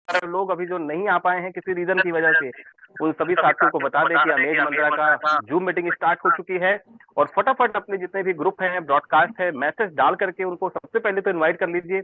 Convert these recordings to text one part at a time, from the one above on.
सारे लोग अभी जो नहीं आ पाए हैं किसी रीजन की वजह से, उन सभी साथियों को बता दें कि अमेज मंत्रा का जूम मीटिंग स्टार्ट हो चुकी है। और फटाफट अपने जितने भी ग्रुप हैं, ब्रॉडकास्ट है, मैसेज डाल करके उनको सबसे पहले तो इन्वाइट कर लीजिए।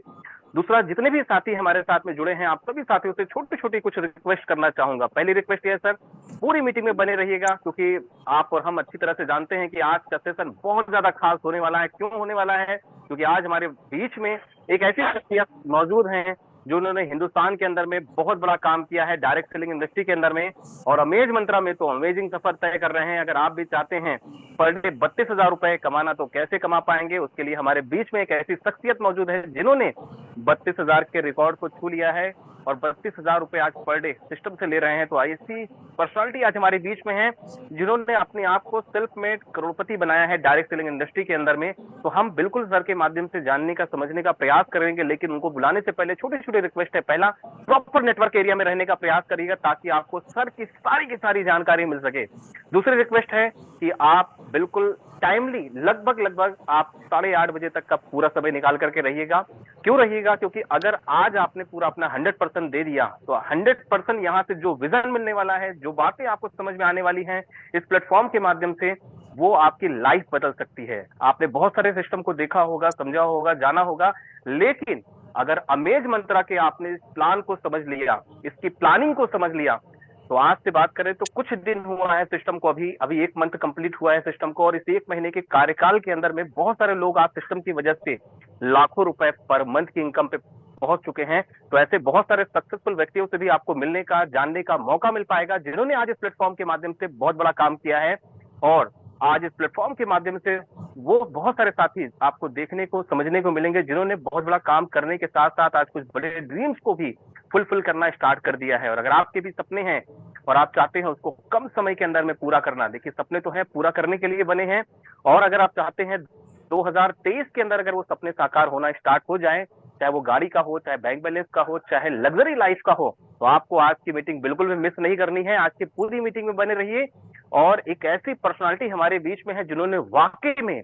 दूसरा, जितने भी साथी हमारे साथ में जुड़े हैं, आप सभी साथियों से छोटी छोटी कुछ रिक्वेस्ट करना चाहूंगा। पहली रिक्वेस्ट ये है सर, पूरी मीटिंग में बने रहिएगा, क्योंकि आप और हम अच्छी तरह से जानते हैं कि आज का सेशन बहुत ज्यादा खास होने वाला है। क्यों होने वाला है? क्योंकि आज हमारे बीच में एक ऐसी शख्सियत मौजूद हैं जो उन्होंने हिंदुस्तान के अंदर में बहुत बड़ा काम किया है डायरेक्ट सेलिंग इंडस्ट्री के अंदर में, और अमेज मंत्रा में तो अमेजिंग सफर तय कर रहे हैं। अगर आप भी चाहते हैं पर डे 32,000 रुपए कमाना, तो कैसे कमा पाएंगे? उसके लिए हमारे बीच में एक ऐसी शख्सियत मौजूद है जिन्होंने 32,000 के रिकॉर्ड को छू लिया है और 32,000 रुपए आज पर डे सिस्टम से ले रहे हैं। तो ऐसी पर्सनालिटी आज हमारे बीच में है जिन्होंने अपने आप को सेल्फ मेड करोड़पति बनाया है डायरेक्ट सेलिंग इंडस्ट्री के अंदर में। तो हम बिल्कुल सर के माध्यम से जानने का, समझने का प्रयास करेंगे, लेकिन उनको बुलाने से पहले छोटे छोटे रिक्वेस्ट है। पहला, प्रॉपर नेटवर्क एरिया में रहने का प्रयास करिएगा ताकि आपको सर की सारी जानकारी मिल सके। दूसरी रिक्वेस्ट है कि आप बिल्कुल टाइमली, लगभग आप 8:30 बजे तक का पूरा समय निकाल करके रहिएगा। क्यों रहिएगा? क्योंकि अगर आज आपने पूरा अपना 100% दे दिया तो 100% यहाँ से जो विजन मिलने वाला है, जो बातें आपको समझ में आने वाली हैं इस प्लेटफॉर्म के माध्यम से, वो आपकी लाइफ बदल सकती है। आपने बहुत सारे सिस्टम को देखा होगा, समझा होगा, जाना होगा, लेकिन अगर अमेज मंत्रा के आपने इस प्लान को समझ लिया, इसकी प्लानिंग को समझ लिया, तो आज से बात करें तो कुछ दिन हुआ है सिस्टम को, अभी अभी 1 मंथ कंप्लीट हुआ है सिस्टम को, और इस 1 महीने के कार्यकाल के अंदर में बहुत सारे लोग आज सिस्टम की वजह से लाखों रुपए पर मंथ की इनकम पे पहुंच चुके हैं। तो ऐसे बहुत सारे सक्सेसफुल व्यक्तियों से भी आपको मिलने का, जानने का मौका मिल पाएगा जिन्होंने आज इस प्लेटफॉर्म के माध्यम से बहुत बड़ा काम किया है। और आज इस प्लेटफॉर्म के माध्यम से वो बहुत सारे साथी आपको देखने को, समझने को मिलेंगे जिन्होंने बहुत बड़ा काम करने के साथ साथ आज कुछ बड़े ड्रीम्स को भी फुलफिल करना स्टार्ट कर दिया है। और अगर आपके भी सपने हैं और आप चाहते हैं उसको कम समय के अंदर में पूरा करना, देखिए सपने तो हैं, पूरा करने के लिए बने हैं। और अगर आप चाहते हैं 2023 के अंदर अगर वो सपने साकार होना स्टार्ट हो जाए, चाहे वो गाड़ी का हो, चाहे बैंक बैलेंस का हो, चाहे लग्जरी लाइफ का हो, तो आपको आज की मीटिंग बिल्कुल भी मिस नहीं करनी है। आज की पूरी मीटिंग में बने रहिए। और एक ऐसी पर्सनालिटी हमारे बीच में है जिन्होंने वाकई में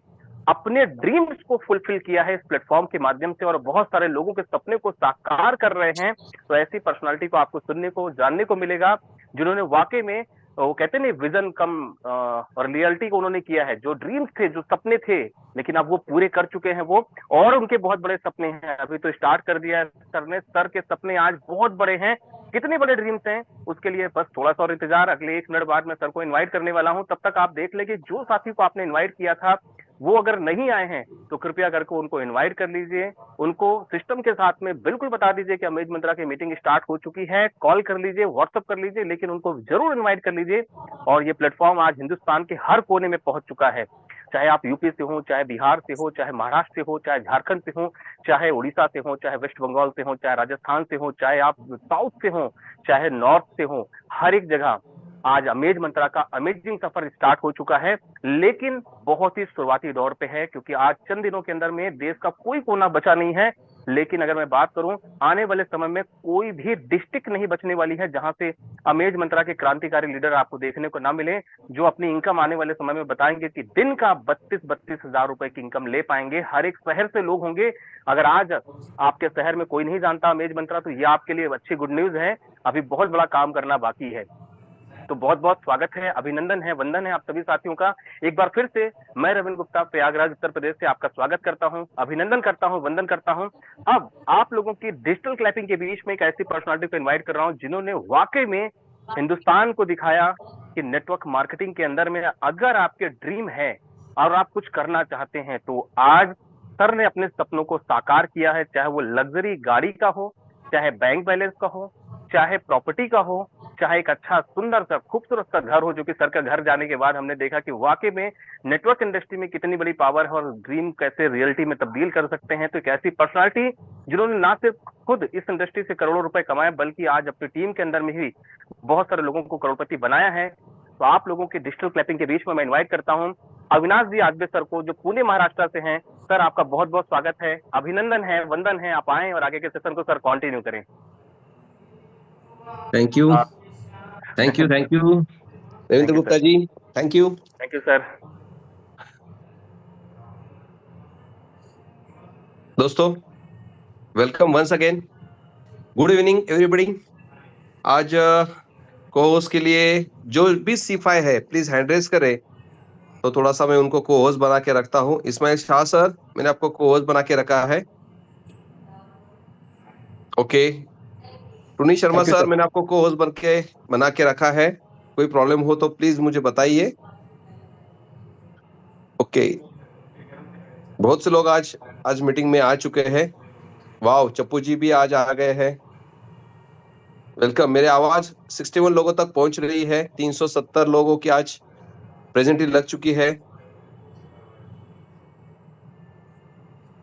अपने ड्रीम्स को फुलफिल किया है इस प्लेटफॉर्म के माध्यम से, और बहुत सारे लोगों के सपने को साकार कर रहे हैं। तो ऐसी पर्सनालिटी को आपको सुनने को, जानने को मिलेगा जिन्होंने वाकई में, वो कहते नहीं, विजन कम और रियलिटी को उन्होंने किया है। जो ड्रीम्स थे, जो सपने थे, लेकिन अब वो पूरे कर चुके हैं वो, और उनके बहुत बड़े सपने हैं। अभी तो स्टार्ट कर दिया है सर ने, सर के सपने आज बहुत बड़े हैं। कितने बड़े ड्रीम्स हैं उसके लिए बस थोड़ा सा और इंतजार। अगले 1 मिनट बाद मैं सर को इनवाइट करने वाला हूं। तब तक आप देख लेंगे जो साथी को आपने इनवाइट किया था वो अगर नहीं आए हैं तो कृपया करके उनको इनवाइट कर लीजिए। उनको सिस्टम के साथ में बिल्कुल बता दीजिए कि अमेज मंत्रा की मीटिंग स्टार्ट हो चुकी है। कॉल कर लीजिए, व्हाट्सअप कर लीजिए, लेकिन उनको जरूर इनवाइट कर लीजिए। और ये प्लेटफॉर्म आज हिंदुस्तान के हर कोने में पहुंच चुका है। चाहे आप यूपी से हो, चाहे बिहार से हो, चाहे महाराष्ट्र से हो, चाहे झारखंड से हो, चाहे उड़ीसा से हो, चाहे वेस्ट बंगाल से हो, चाहे राजस्थान से हो, चाहे आप साउथ से हो, चाहे नॉर्थ से हो, हर एक जगह आज अमेज मंत्रा का अमेजिंग सफर स्टार्ट हो चुका है। लेकिन बहुत ही शुरुआती दौर पे है, क्योंकि आज चंद दिनों के अंदर में देश का कोई कोना बचा नहीं है। लेकिन अगर मैं बात करूं, आने वाले समय में कोई भी डिस्ट्रिक्ट नहीं बचने वाली है जहां से अमेज मंत्रा के क्रांतिकारी लीडर आपको देखने को ना मिले, जो अपनी इनकम आने वाले समय में बताएंगे कि दिन का 32,000 रुपए की इनकम ले पाएंगे। हर एक शहर से लोग होंगे। अगर आज आपके शहर में कोई नहीं जानता अमेज मंत्रा, तो ये आपके लिए अच्छी गुड न्यूज है। अभी बहुत बड़ा काम करना बाकी है। तो बहुत बहुत स्वागत है, अभिनंदन है, वंदन है आप सभी साथियों का। एक बार फिर से मैं रविंद्र गुप्ता, प्रयागराज उत्तर प्रदेश से आपका स्वागत करता हूं, अभिनंदन करता हूं, वंदन करता हूं। अब आप लोगों की डिजिटल क्लैपिंग के बीच में एक ऐसी पर्सनालिटी को इन्वाइट कर रहा हूं जिन्होंने वाकई में हिंदुस्तान को दिखाया कि नेटवर्क मार्केटिंग के अंदर में अगर आपके ड्रीम है और आप कुछ करना चाहते हैं, तो आज सर ने अपने सपनों को साकार किया है। चाहे वो लग्जरी गाड़ी का हो, चाहे बैंक बैलेंस का हो, चाहे प्रॉपर्टी का हो, चाहे एक अच्छा सुंदर सा खूबसूरत सा घर हो, जो कि सर का घर जाने के बाद हमने देखा कि वाकई में नेटवर्क इंडस्ट्री में कितनी बड़ी पावर है और ड्रीम कैसे रियलिटी में तब्दील कर सकते हैं। तो एक ऐसी पर्सनालिटी जिन्होंने ना सिर्फ खुद इस इंडस्ट्री से करोड़ों रुपए कमाए, बल्कि आज अपनी टीम के अंदर में ही बहुत सारे लोगों को करोड़पति बनाया है। तो आप लोगों की डिजिटल क्लैपिंग के बीच में मैं इन्वाइट करता हूं अविनाश जी आजबे सर को, जो पुणे महाराष्ट्र से हैं। सर आपका बहुत बहुत स्वागत है, अभिनंदन है, वंदन है, आप आए और आगे के सेशन को सर कंटिन्यू करें। Thank you, thank you, thank you Ravindra Gupta ji, thank you. Thank you sir. दोस्तों, welcome once again, good evening everybody. आज को होस्ट के लिए जो भी सिपाही है प्लीज हैंड रेस करे, तो थोड़ा सा मैं उनको को होस्ट बना के रखता हूँ। इस्माइल शाह सर, मैंने आपको को होस्ट बना के रखा है। Okay. Tuni Sharma thank you sir, sir. मैंने आपको को होस्ट बना के रखा है। कोई प्रॉब्लम हो तो प्लीज मुझे बताइए। ओके। बहुत से लोग आज आज मीटिंग में आ चुके हैं। वाह, चप्पू जी भी आज आ गए हैं। वेलकम। मेरे आवाज 61 लोगों तक पहुंच रही है। 370 लोगों की आज प्रेजेंटली लग चुकी है।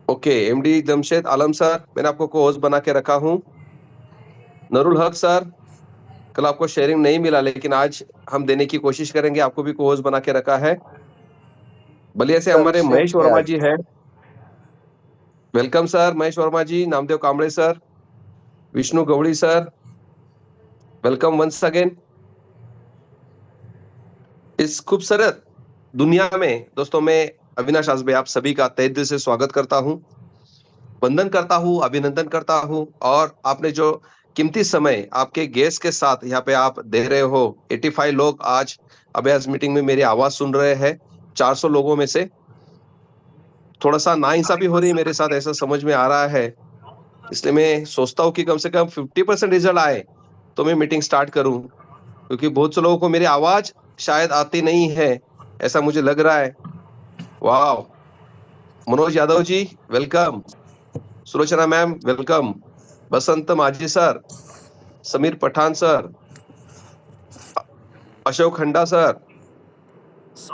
ओके। एमडी जमशेद आलम सर, मैंने आपको को होस्ट बना के रखा हूं। नरुल हक सर, कल आपको शेयरिंग नहीं मिला, लेकिन आज हम देने की कोशिश करेंगे। आपको भी को होस्ट बना के रखा है। बलिया से हमारे महेश वर्मा जी हैं। Welcome sir, Mahesh Verma ji. Namdev Kamble sir, Vishnu Gawadi sir, welcome once again. इस खूबसूरत दुनिया में दोस्तों, मैं अविनाश आसबे आप सभी का तहे दिल से स्वागत करता हूं, वंदन करता हूं, अभिनंदन करता हूं। और आपने जो कीमती समय आपके गेस्ट के साथ यहाँ पे आप दे रहे हो, 85 लोग आज अभ्यास मीटिंग में मेरी आवाज सुन रहे हैं। 400 लोगों में से थोड़ा सा नाइंसाफी हो रही है मेरे साथ, ऐसा समझ में आ रहा है। इसलिए मैं सोचता हूँ कि कम से कम 50% रिजल्ट आए तो मैं मीटिंग स्टार्ट करूं, क्योंकि बहुत से लोगों को मेरी आवाज शायद आती नहीं है, ऐसा मुझे लग रहा है। वाह। Manoj Yadav ji welcome, Sulochana ma'am welcome, Basant Majhi sir, Sameer Pathan sir, Ashok Khanda sir,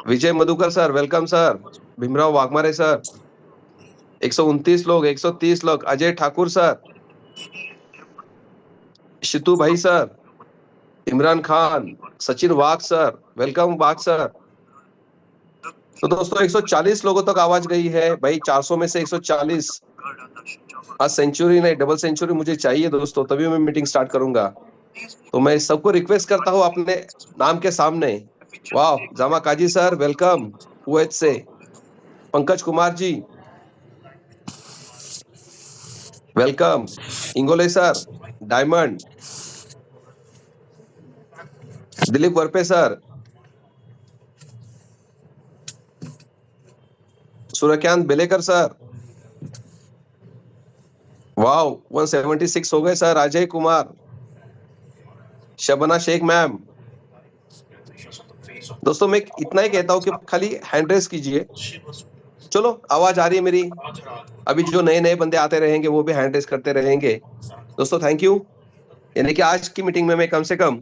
Vijay Madhukar sir welcome sir, Bhimrao Waghmare sir, 129 लोग, 130 लोग, अजय ठाकुर सर, शितू भाई sir, Imran Khan, Sachin Wagh sir welcome Wagh sir. तो दोस्तों 140 लोगों तक आवाज गई है भाई, 400 में से 140। आज सेंचुरी नहीं, डबल सेंचुरी मुझे चाहिए दोस्तों, तभी मैं मीटिंग स्टार्ट करूंगा। तो मैं सबको रिक्वेस्ट करता हूं अपने नाम के सामने। वाह, Jama Kazi sir welcome Kuwait से, Pankaj Kumar ji welcome, Ingole sir diamond, Dilip Warpe sir, Suryakant Belekar sir, वाह 176 हो गए सर, अजय कुमार, शबना शेख मैम। दोस्तों मैं इतना ही कहता हूं कि खाली हैंड रेस कीजिए। चलो, आवाज आ रही है मेरी। अभी जो नए नए बंदे आते रहेंगे वो भी हैंड रेस करते रहेंगे। दोस्तों थैंक यू। यानी कि आज की मीटिंग में मैं कम से कम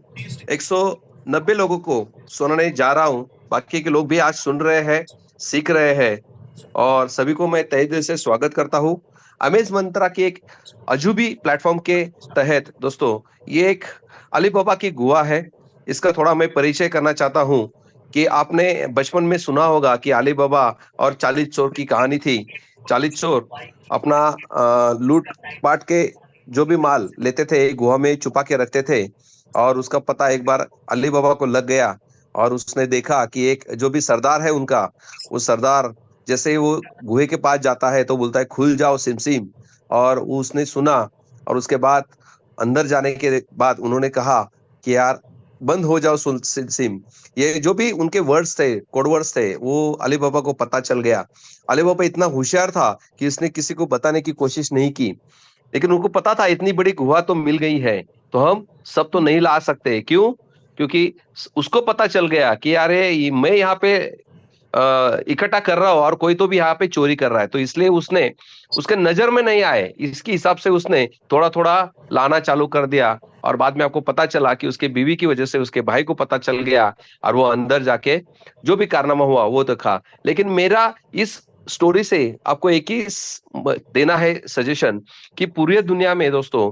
190 लोगों को सुनाने जा रहा हूं। बाकी के लोग भी आज सुन रहे हैं, सीख रहे हैं, और सभी को मैं तहे दिल से स्वागत करता हूं अमेज मंत्रा के एक अजूबी प्लेटफॉर्म के तहत। दोस्तों ये एक अलीबाबा की गुहा है। इसका थोड़ा मैं परिचय करना चाहता हूं कि आपने बचपन में सुना होगा कि अली बाबा और 40 चोर की कहानी थी। 40 चोर अपना लूट पाट के जो भी माल लेते थे गुहा में छुपा के रखते थे, और उसका पता एक बार अली बाबा को लग गया, और उसने देखा कि एक जो भी सरदार है उनका, वो सरदार जैसे ही वो गुहे के पास जाता है तो बोलता है खुल जाओ सिम सिम। और उसने सुना, और उसके बाद अंदर जाने के बाद उन्होंने कहा कि यार बंद हो जाओ सिम सिम। ये जो भी उनके वर्ड्स थे, कोड वर्ड्स थे, वो अली बाबा को पता चल गया। अली बाबा इतना होशियार था कि इसने किसी को बताने की कोशिश नहीं की, लेकिन उनको पता था इतनी बड़ी गुहा तो मिल गई है तो हम सब तो नहीं ला सकते। क्यों? क्योंकि उसको पता चल गया कि यारे मैं यहाँ पे इकट्ठा कर रहा हूं और कोई तो भी यहाँ पे चोरी कर रहा है, तो इसलिए उसने उसके नजर में नहीं आए इसके हिसाब से उसने थोड़ा थोड़ा लाना चालू कर दिया। और बाद में आपको पता चला कि उसके बीवी की वजह से उसके भाई को पता चल गया, और वो अंदर जाके जो भी कारनामा हुआ वो तो था। लेकिन मेरा इस स्टोरी से आपको एक ही देना है सजेशन कि पूरी दुनिया में दोस्तों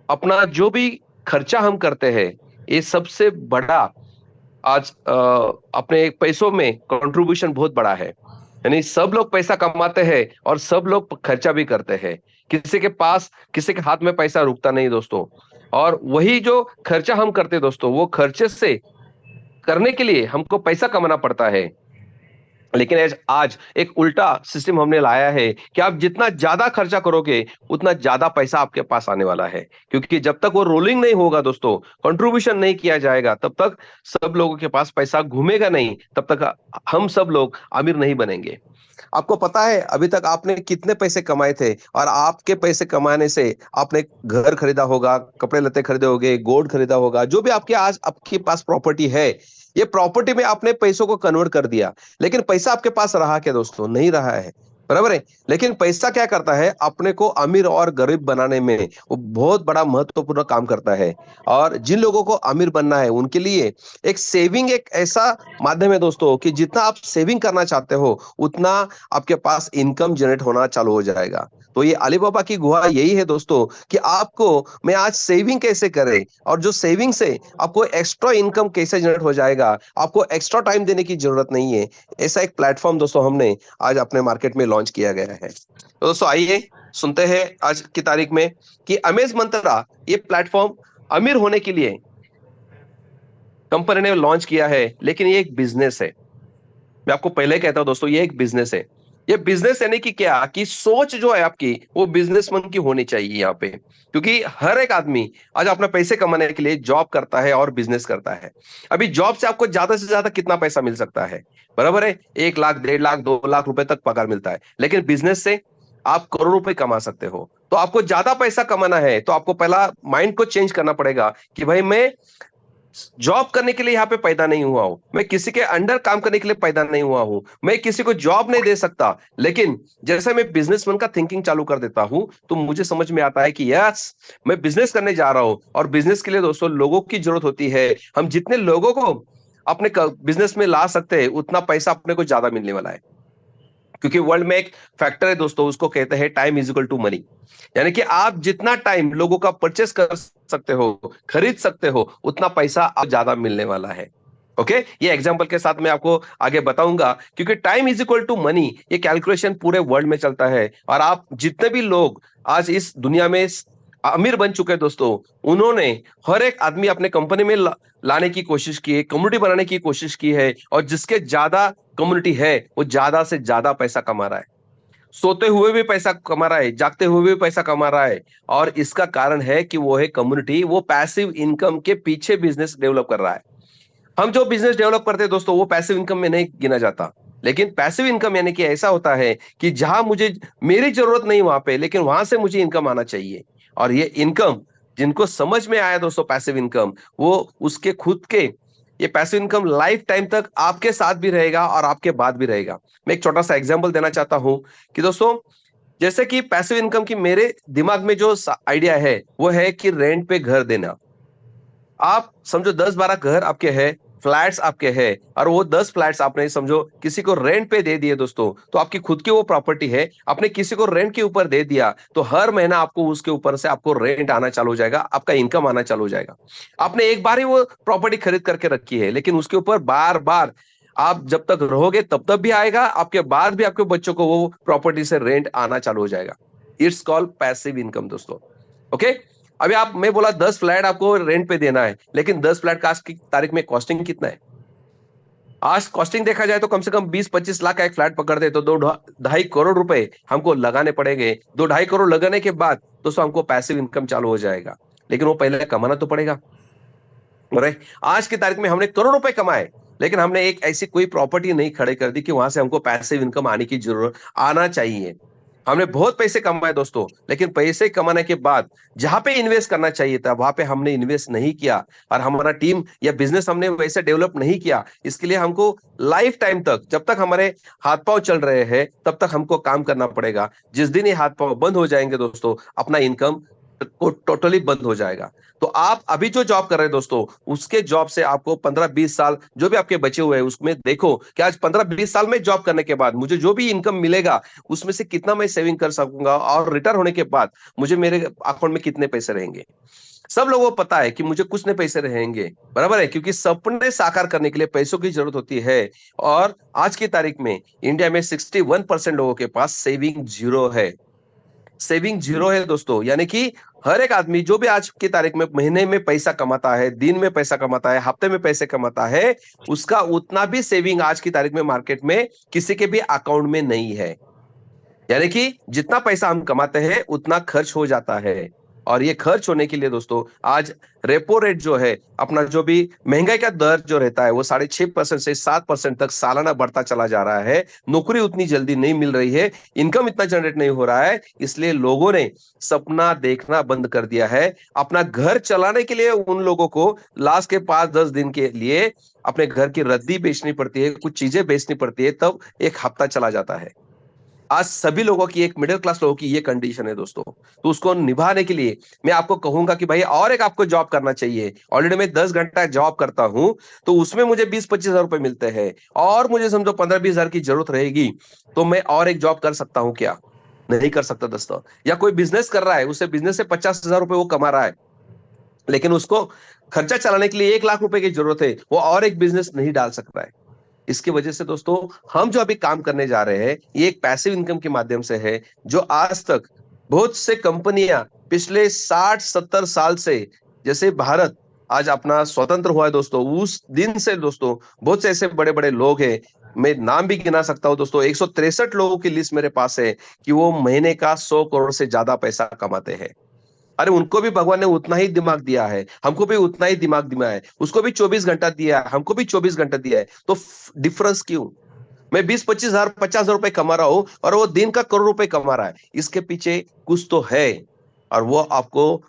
अपना जो भी खर्चा हम करते हैं, ये सबसे बड़ा आज अपने पैसों में कंट्रीब्यूशन बहुत बड़ा है। यानी सब लोग पैसा कमाते हैं और सब लोग खर्चा भी करते हैं। किसी के पास, किसी के हाथ में पैसा रुकता नहीं दोस्तों। और वही जो खर्चा हम करते हैं दोस्तों, वो खर्चे से करने के लिए हमको पैसा कमाना पड़ता है। लेकिन आज एक उल्टा सिस्टम हमने लाया है कि आप जितना ज्यादा खर्चा करोगे उतना ज्यादा पैसा आपके पास आने वाला है, क्योंकि जब तक वो रोलिंग नहीं होगा दोस्तों, कंट्रीब्यूशन नहीं किया जाएगा, तब तक सब लोगों के पास पैसा घूमेगा नहीं, तब तक हम सब लोग अमीर नहीं बनेंगे। आपको पता है अभी तक आपने कितने पैसे कमाए थे, और आपके पैसे कमाने से आपने घर खरीदा होगा, कपड़े लत्ते खरीदे होंगे, गोल्ड खरीदा होगा, जो भी आपके आज आपके पास प्रॉपर्टी है, ये प्रॉपर्टी में आपने पैसों को कन्वर्ट कर दिया। लेकिन पैसा आपके पास रहा क्या दोस्तों? नहीं रहा है, बराबर है। लेकिन पैसा क्या करता है? अपने को अमीर और गरीब बनाने में वो बहुत बड़ा महत्वपूर्ण काम करता है। और जिन लोगों को अमीर बनना है उनके लिए एक सेविंग एक ऐसा माध्यम है दोस्तों कि जितना आप सेविंग करना चाहते हो उतना आपके पास इनकम जनरेट होना चालू हो जाएगा। तो ये अलीबाबा की गुहा यही है दोस्तों कि आपको मैं आज सेविंग कैसे करें, और जो सेविंग से आपको एक्स्ट्रा इनकम कैसे जनरेट हो जाएगा, आपको एक्स्ट्रा टाइम देने की जरूरत नहीं है। ऐसा एक प्लेटफॉर्म दोस्तों हमने आज अपने मार्केट में लॉन्च किया गया है। तो दोस्तों आइए सुनते हैं आज की तारीख में कि अमेज मंत्रा ये प्लेटफॉर्म अमीर होने के लिए कंपनी ने लॉन्च किया है, लेकिन ये एक बिजनेस है। मैं आपको पहले कहता हूं दोस्तों, ये एक बिजनेस है। ये बिजनेस यानी कि क्या, कि सोच जो है आपकी वो बिजनेसमैन की होनी चाहिए यहाँ पे, क्योंकि हर एक आदमी आज अपना पैसे कमाने के लिए जॉब करता है और बिजनेस करता है। अभी जॉब से आपको ज्यादा से ज्यादा कितना पैसा मिल सकता है? बराबर है, 1 लाख, 1.5 लाख, 2 लाख रुपए तक पगार मिलता है। लेकिन बिजनेस से आप करोड़ रुपए कमा सकते हो। तो आपको ज्यादा पैसा कमाना है तो आपको पहला माइंड को चेंज करना पड़ेगा कि भाई मैं जॉब करने के लिए यहाँ पे पैदा नहीं हुआ हूं, मैं किसी के अंडर काम करने के लिए पैदा नहीं हुआ हूं, मैं किसी को जॉब नहीं दे सकता। लेकिन जैसे मैं बिजनेसमैन का थिंकिंग चालू कर देता हूं तो मुझे समझ में आता है कि यस, मैं बिजनेस करने जा रहा हूं, और बिजनेस के लिए दोस्तों लोगों की जरूरत होती है। हम जितने लोगों को अपने बिजनेस में ला सकते हैं उतना पैसा अपने को ज्यादा मिलने वाला है। क्योंकि वर्ल्ड में एक फैक्टर है दोस्तों, उसको कहते हैं time is equal to money. यानी कि आप जितना टाइम लोगों का परचेस कर सकते हो, खरीद सकते हो, उतना पैसा आप ज्यादा मिलने वाला है। ओके, ये एग्जांपल के साथ मैं आपको आगे बताऊंगा, क्योंकि time is equal to money ये कैलकुलेशन पूरे वर्ल्ड में चलता है। और आप जितने भी लोग आज इस दुनिया में अमीर बन चुके हैं दोस्तों, उन्होंने हर एक आदमी अपने कंपनी में लाने की कोशिश की है, कम्युनिटी बनाने की कोशिश की है, और जिसके ज्यादा कम्युनिटी है वो ज्यादा से ज्यादा पैसा कमा रहा है। सोते हुए भी पैसा कमा रहा है, जागते हुए भी पैसा कमा रहा है। और इसका कारण है कि वो है कम्युनिटी, वो पैसिव इनकम के पीछे बिजनेस डेवलप कर रहा है। हम जो बिजनेस डेवलप करते हैं दोस्तों वो पैसिव इनकम में नहीं गिना जाता। लेकिन पैसिव इनकम यानी कि ऐसा होता है कि जहां मुझे मेरी जरूरत नहीं वहां पे, लेकिन वहां से मुझे इनकम आना चाहिए। और ये इनकम जिनको समझ में आया दोस्तों पैसिव इनकम, वो उसके खुद के ये पैसिव इनकम लाइफ टाइम तक आपके साथ भी रहेगा और आपके बाद भी रहेगा। मैं एक छोटा सा एग्जांपल देना चाहता हूं कि दोस्तों, जैसे कि पैसिव इनकम की मेरे दिमाग में जो आइडिया है वो है कि रेंट पे घर देना। आप समझो 10-12 घर आपके हैं, फ्लैट्स आपके हैं, और वो 10 फ्लैट्स आपने समझो किसी को रेंट पे दे दिए दोस्तों, तो आपकी खुद की वो प्रॉपर्टी है, आपने किसी को रेंट के ऊपर दे दिया, तो हर महीना आपको उसके ऊपर से आपको रेंट आना चालू हो जाएगा, आपका इनकम आना चालू हो जाएगा। आपने एक बार ही वो प्रॉपर्टी खरीद करके रखी है, लेकिन उसके ऊपर बार बार आप जब तक रहोगे तब तक भी आएगा, आपके बाद भी आपके बच्चों को वो प्रॉपर्टी से रेंट आना चालू हो जाएगा। इट्स कॉल्ड पैसिव इनकम दोस्तों। ओके, अभी आप मैं बोला 10 फ्लैट आपको रेंट पे देना है, लेकिन 10 फ्लैट का आज की तारीख में कॉस्टिंग कितना है? आज कॉस्टिंग देखा जाए तो कम से कम 20-25 लाख का एक फ्लैट पकड़ते तो 2-2.5 करोड़ रुपए हमको लगाने पड़ेंगे। 2-2.5 करोड़ लगाने के बाद दोस्तों हमको पैसिव इनकम चालू हो जाएगा, लेकिन वो पहले कमाना तो पड़ेगा। अरे आज की तारीख में हमने करोड़ रुपए कमाए, लेकिन हमने एक ऐसी कोई प्रॉपर्टी नहीं खड़े कर दी कि वहां से हमको पैसिव इनकम आने की जरूरत आना चाहिए। हमने बहुत पैसे कमाए दोस्तों, लेकिन पैसे कमाने के बाद जहां पे इन्वेस्ट करना चाहिए था वहां पे हमने इन्वेस्ट नहीं किया, और हमारा टीम या बिजनेस हमने वैसे डेवलप नहीं किया। इसके लिए हमको लाइफ टाइम तक, जब तक हमारे हाथ पांव चल रहे हैं तब तक हमको काम करना पड़ेगा। जिस दिन ये हाथ पांव बंद हो जाएंगे दोस्तों, अपना इनकम को टोटली बंद हो जाएगा। तो आप अभी जो जॉब कर रहे हैं दोस्तों, उसके जॉब से आपको 15-20 साल जो भी आपके बचे हुए हैं उसमें देखो कि आज 15-20 साल में जॉब करने के बाद मुझे जो भी इनकम मिलेगा उसमें से कितना मैं सेविंग कर सकूंगा, और रिटायर होने के बाद मुझे मेरे अकाउंट में कितने पैसे रहेंगे। सब लोगों को पता है कि मुझे कुछ नहीं पैसे रहेंगे, बराबर है, क्योंकि सपने साकार करने के लिए पैसों की जरूरत होती है। और आज की तारीख में इंडिया में 61% लोगों के पास सेविंग जीरो है। सेविंग जीरो है दोस्तों। यानी कि हर एक आदमी जो भी आज की तारीख में महीने में पैसा कमाता है, दिन में पैसा कमाता है, हफ्ते में पैसे कमाता है, उसका उतना भी सेविंग आज की तारीख में मार्केट में किसी के भी अकाउंट में नहीं है। यानी कि जितना पैसा हम कमाते हैं उतना खर्च हो जाता है। और ये खर्च होने के लिए दोस्तों आज रेपो रेट जो है, अपना जो भी महंगाई का दर जो रहता है वो 6.5% से 7% तक सालाना बढ़ता चला जा रहा है। नौकरी उतनी जल्दी नहीं मिल रही है, इनकम इतना जनरेट नहीं हो रहा है, इसलिए लोगों ने सपना देखना बंद कर दिया है। अपना घर चलाने के लिए उन लोगों को लास्ट के 5-10 दिन के लिए अपने घर की रद्दी बेचनी पड़ती है, कुछ चीजें बेचनी पड़ती है, तब एक हफ्ता चला जाता है। आज सभी लोगों की, एक मिडिल क्लास लोगों की ये कंडीशन है दोस्तों। तो उसको निभाने के लिए मैं आपको कहूंगा कि भाई और एक आपको जॉब करना चाहिए। ऑलरेडी मैं 10 घंटा जॉब करता हूं, तो उसमें मुझे 20-25 हजार रुपए मिलते हैं, और मुझे समझो 15-20 हजार की जरूरत रहेगी, तो मैं और एक जॉब कर सकता हूं क्या? नहीं कर सकता दोस्तों। या कोई बिजनेस कर रहा है, उससे बिजनेस से 50 हजार रुपए वो कमा रहा है, लेकिन उसको खर्चा चलाने के लिए 1 लाख रुपए की जरूरत है, वो और एक बिजनेस नहीं डाल सकता है। इसकी वजह से दोस्तों हम जो अभी काम करने जा रहे हैं ये एक पैसिव इनकम के माध्यम से है, जो आज तक बहुत से कंपनियां पिछले 60-70 साल से, जैसे भारत आज अपना स्वतंत्र हुआ है दोस्तों, उस दिन से दोस्तों बहुत से ऐसे बड़े बड़े लोग हैं, मैं नाम भी गिना सकता हूं दोस्तों। 163 लोगों की लिस्ट मेरे पास है कि वो महीने का 100 करोड़ से ज्यादा पैसा कमाते हैं। अरे उनको भी भगवान ने उतना ही दिमाग दिया है, हमको भी उतना ही दिमाग दिया है। उसको भी 24 घंटा दिया है, हमको भी 24 घंटा दिया है, तो डिफरेंस क्यों? मैं 20-25 हजार 50 हजार रुपए कमा रहा हूं और वो दिन का करोड़ रुपए कमा रहा है। इसके पीछे कुछ तो है, और वो आपको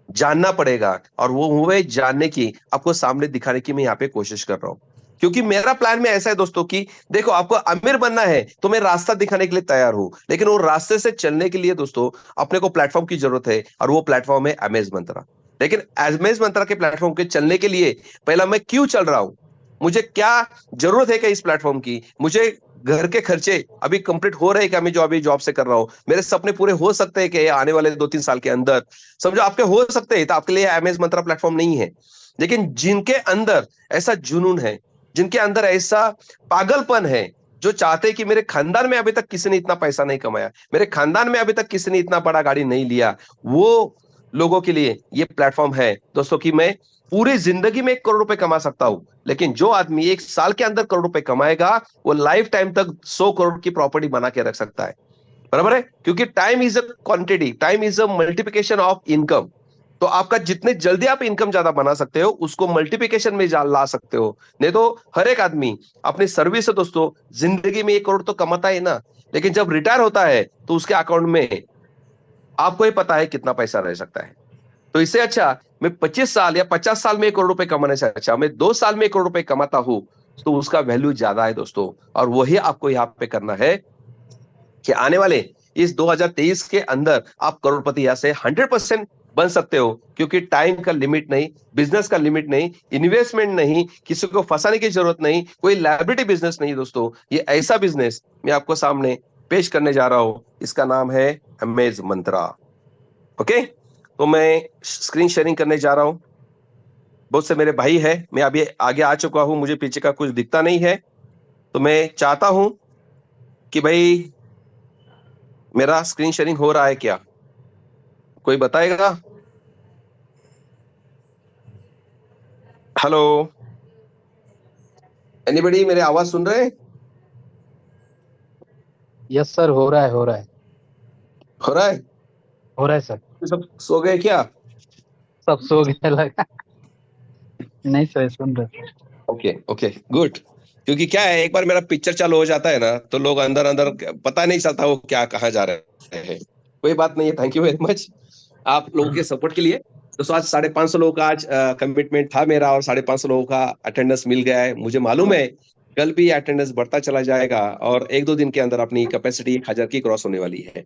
जानना पड़ेगा, और वो जानने की आपको सामने दिखाने की मैं यहाँ पे कोशिश कर रहा हूँ। क्योंकि मेरा प्लान में ऐसा है दोस्तों कि देखो, आपको अमीर बनना है तो मैं रास्ता दिखाने के लिए तैयार हूं, लेकिन वो रास्ते से चलने के लिए दोस्तों अपने को प्लेटफॉर्म की जरूरत है, और वो प्लेटफॉर्म है अमेज मंत्रा। लेकिन अमेज मंत्रा के प्लेटफॉर्म के चलने के लिए पहला मैं क्यों चल रहा हूं, मुझे क्या जरूरत है क्या इस प्लेटफॉर्म की, मुझे घर के खर्चे अभी कंप्लीट हो रहे हैं क्या, मैं जो अभी जॉब से कर रहा हूं, मेरे सपने पूरे हो सकते हैं क्या आने वाले 2-3 साल के अंदर? समझो आपके हो सकते हैं, तो आपके लिए अमेज मंत्रा प्लेटफॉर्म नहीं है। लेकिन जिनके अंदर ऐसा जुनून है, जिनके अंदर ऐसा पागलपन है, जो चाहते हैं कि मेरे खानदान में अभी तक किसी ने इतना पैसा नहीं कमाया, मेरे खानदान में अभी तक किसी ने इतना बड़ा गाड़ी नहीं लिया, वो लोगों के लिए ये प्लेटफॉर्म है दोस्तों कि मैं पूरी जिंदगी में 1 करोड़ रुपए कमा सकता हूं, लेकिन जो आदमी 1 साल के अंदर करोड़ रुपए कमाएगा वो लाइफ टाइम तक 100 करोड़ की प्रॉपर्टी बना के रख सकता है। बराबर है? क्योंकि time is a quantity, time is a multiplication of income. तो आपका जितने जल्दी आप इनकम ज्यादा बना सकते हो, उसको मल्टीप्लिकेशन में ला सकते हो। नहीं तो हर एक आदमी अपनी सर्विस से दोस्तों जिंदगी में 1 करोड़ तो कमाता है ना, लेकिन जब रिटायर होता है तो उसके अकाउंट में आपको ही पता है कितना पैसा रह सकता है। तो इससे अच्छा मैं 25 साल या 50 साल में 1 करोड़ रुपए कमाने से अच्छा मैं 2 साल में 1 करोड़ रुपए कमाता हूं, तो उसका वैल्यू ज्यादा है दोस्तों। और वही आपको यहाँ पे करना है कि आने वाले इस 2023 के अंदर आप करोड़पति यहाँ से 100% बन सकते हो, क्योंकि टाइम का लिमिट नहीं, बिजनेस का लिमिट नहीं, इन्वेस्टमेंट नहीं, किसी को फंसाने की जरूरत नहीं, कोई लायबिलिटी बिजनेस नहीं दोस्तों। ये ऐसा बिजनेस मैं आपको सामने पेश करने जा रहा हूं, इसका नाम है अमेज मंत्रा। ओके, तो मैं स्क्रीन शेयरिंग करने जा रहा हूं। बहुत से मेरे भाई है, मैं अभी आगे आ चुका हूं, मुझे पीछे का कुछ दिखता नहीं है, तो मैं चाहता हूं कि भाई मेरा स्क्रीन शेयरिंग हो रहा है क्या, कोई बताएगा? हेलो, एनीबडी मेरे आवाज सुन रहे हैं? यस सर, हो रहा है हो रहा है हो रहा है? हो रहा है सर। सब सो गए क्या? सब सो गए लगा। नहीं सर, सुन रहे। Okay okay good. क्योंकि क्या है, एक बार मेरा पिक्चर चालू हो जाता है ना, तो लोग अंदर अंदर पता नहीं चलता वो क्या कहाँ जा रहे हैं। कोई बात नहीं है, थैंक यू वेरी मच आप लोगों के सपोर्ट के लिए। तो आज 550 लोगों का आज कमिटमेंट था मेरा, और 550 लोगों का अटेंडेंस मिल गया है। मुझे मालूम है कल भी अटेंडेंस बढ़ता चला जाएगा, और 1-2 दिन के अंदर अपनी कैपेसिटी 1000 की क्रॉस होने वाली है।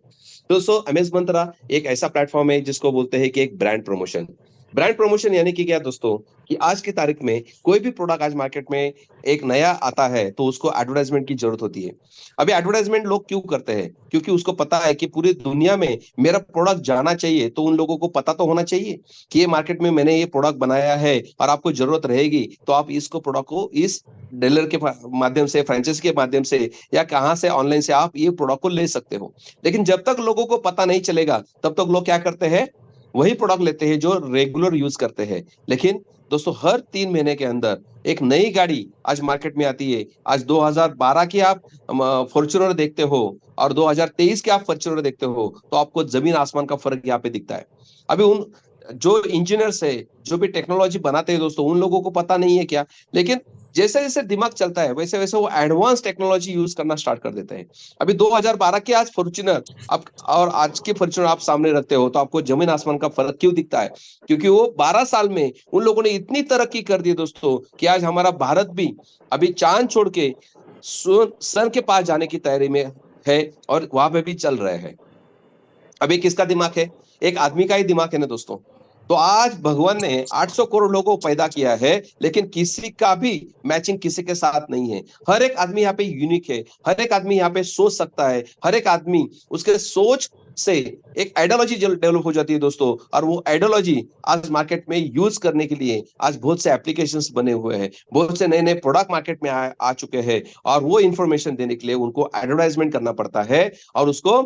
दोस्तों अमेज मंत्रा एक ऐसा प्लेटफॉर्म है जिसको बोलते हैं कि एक ब्रांड प्रमोशन। ब्रांड प्रमोशन यानी कि क्या दोस्तों, कि आज की तारीख में कोई भी प्रोडक्ट आज मार्केट में एक नया आता है तो उसको एडवर्टाइजमेंट की जरूरत होती है। अभी एडवर्टाइजमेंट लोग क्यों करते हैं? क्योंकि उसको पता है कि पूरी दुनिया में मेरा प्रोडक्ट जाना चाहिए, तो उन लोगों को पता तो होना चाहिए कि ये मार्केट में मैंने ये प्रोडक्ट बनाया है और आपको जरूरत रहेगी तो आप इसको प्रोडक्ट को इस डीलर के माध्यम से, फ्रेंचाइजी के माध्यम से या कहां से ऑनलाइन से आप ये प्रोडक्ट को ले सकते हो। लेकिन जब तक लोगों को पता नहीं चलेगा तब तक लोग क्या करते हैं, वही प्रोडक्ट लेते हैं जो रेगुलर यूज करते हैं। लेकिन दोस्तों हर 3 महीने के अंदर एक नई गाड़ी आज मार्केट में आती है। आज 2012 की आप फॉर्च्यूनर देखते हो और 2023 के आप फॉर्च्यूनर देखते हो तो आपको जमीन आसमान का फर्क यहाँ पे दिखता है। अभी उन जो इंजीनियर्स है, जो भी टेक्नोलॉजी बनाते हैं दोस्तों, उन लोगों को पता नहीं है क्या, लेकिन जैसे जैसे दिमाग चलता है वैसे वैसे वो एडवांस टेक्नोलॉजी यूज करना स्टार्ट कर देते हैं। अभी 2012 के आज फॉर्च्यूनर आप और आज के फॉर्च्यूनर आप सामने रखते हो तो आपको जमीन आसमान का फर्क क्यों दिखता है? क्योंकि वो 12 साल में उन लोगों ने इतनी तरक्की कर दी दोस्तों कि आज हमारा भारत भी अभी चांद छोड़ के सन के पास जाने की तैयारी में है और वहां पे भी चल रहे हैं। अभी किसका दिमाग है? एक आदमी का ही दिमाग है ना दोस्तों। तो आज भगवान ने 800 करोड़ लोगों को पैदा किया है, लेकिन किसी का भी मैचिंग किसी के साथ नहीं है। हर एक आदमी यहाँ पे यूनिक है, हर एक आदमी यहाँ पे सोच सकता है, हर एक आदमी उसके सोच से एक आइडियोलॉजी डेवलप हो जाती है दोस्तों, और वो आइडियोलॉजी आज मार्केट में यूज करने के लिए आज बहुत से एप्लीकेशंस बने हुए हैं, बहुत से नए नए प्रोडक्ट मार्केट में आ चुके हैं, और वो इंफॉर्मेशन देने के लिए उनको एडवर्टाइजमेंट करना पड़ता है और उसको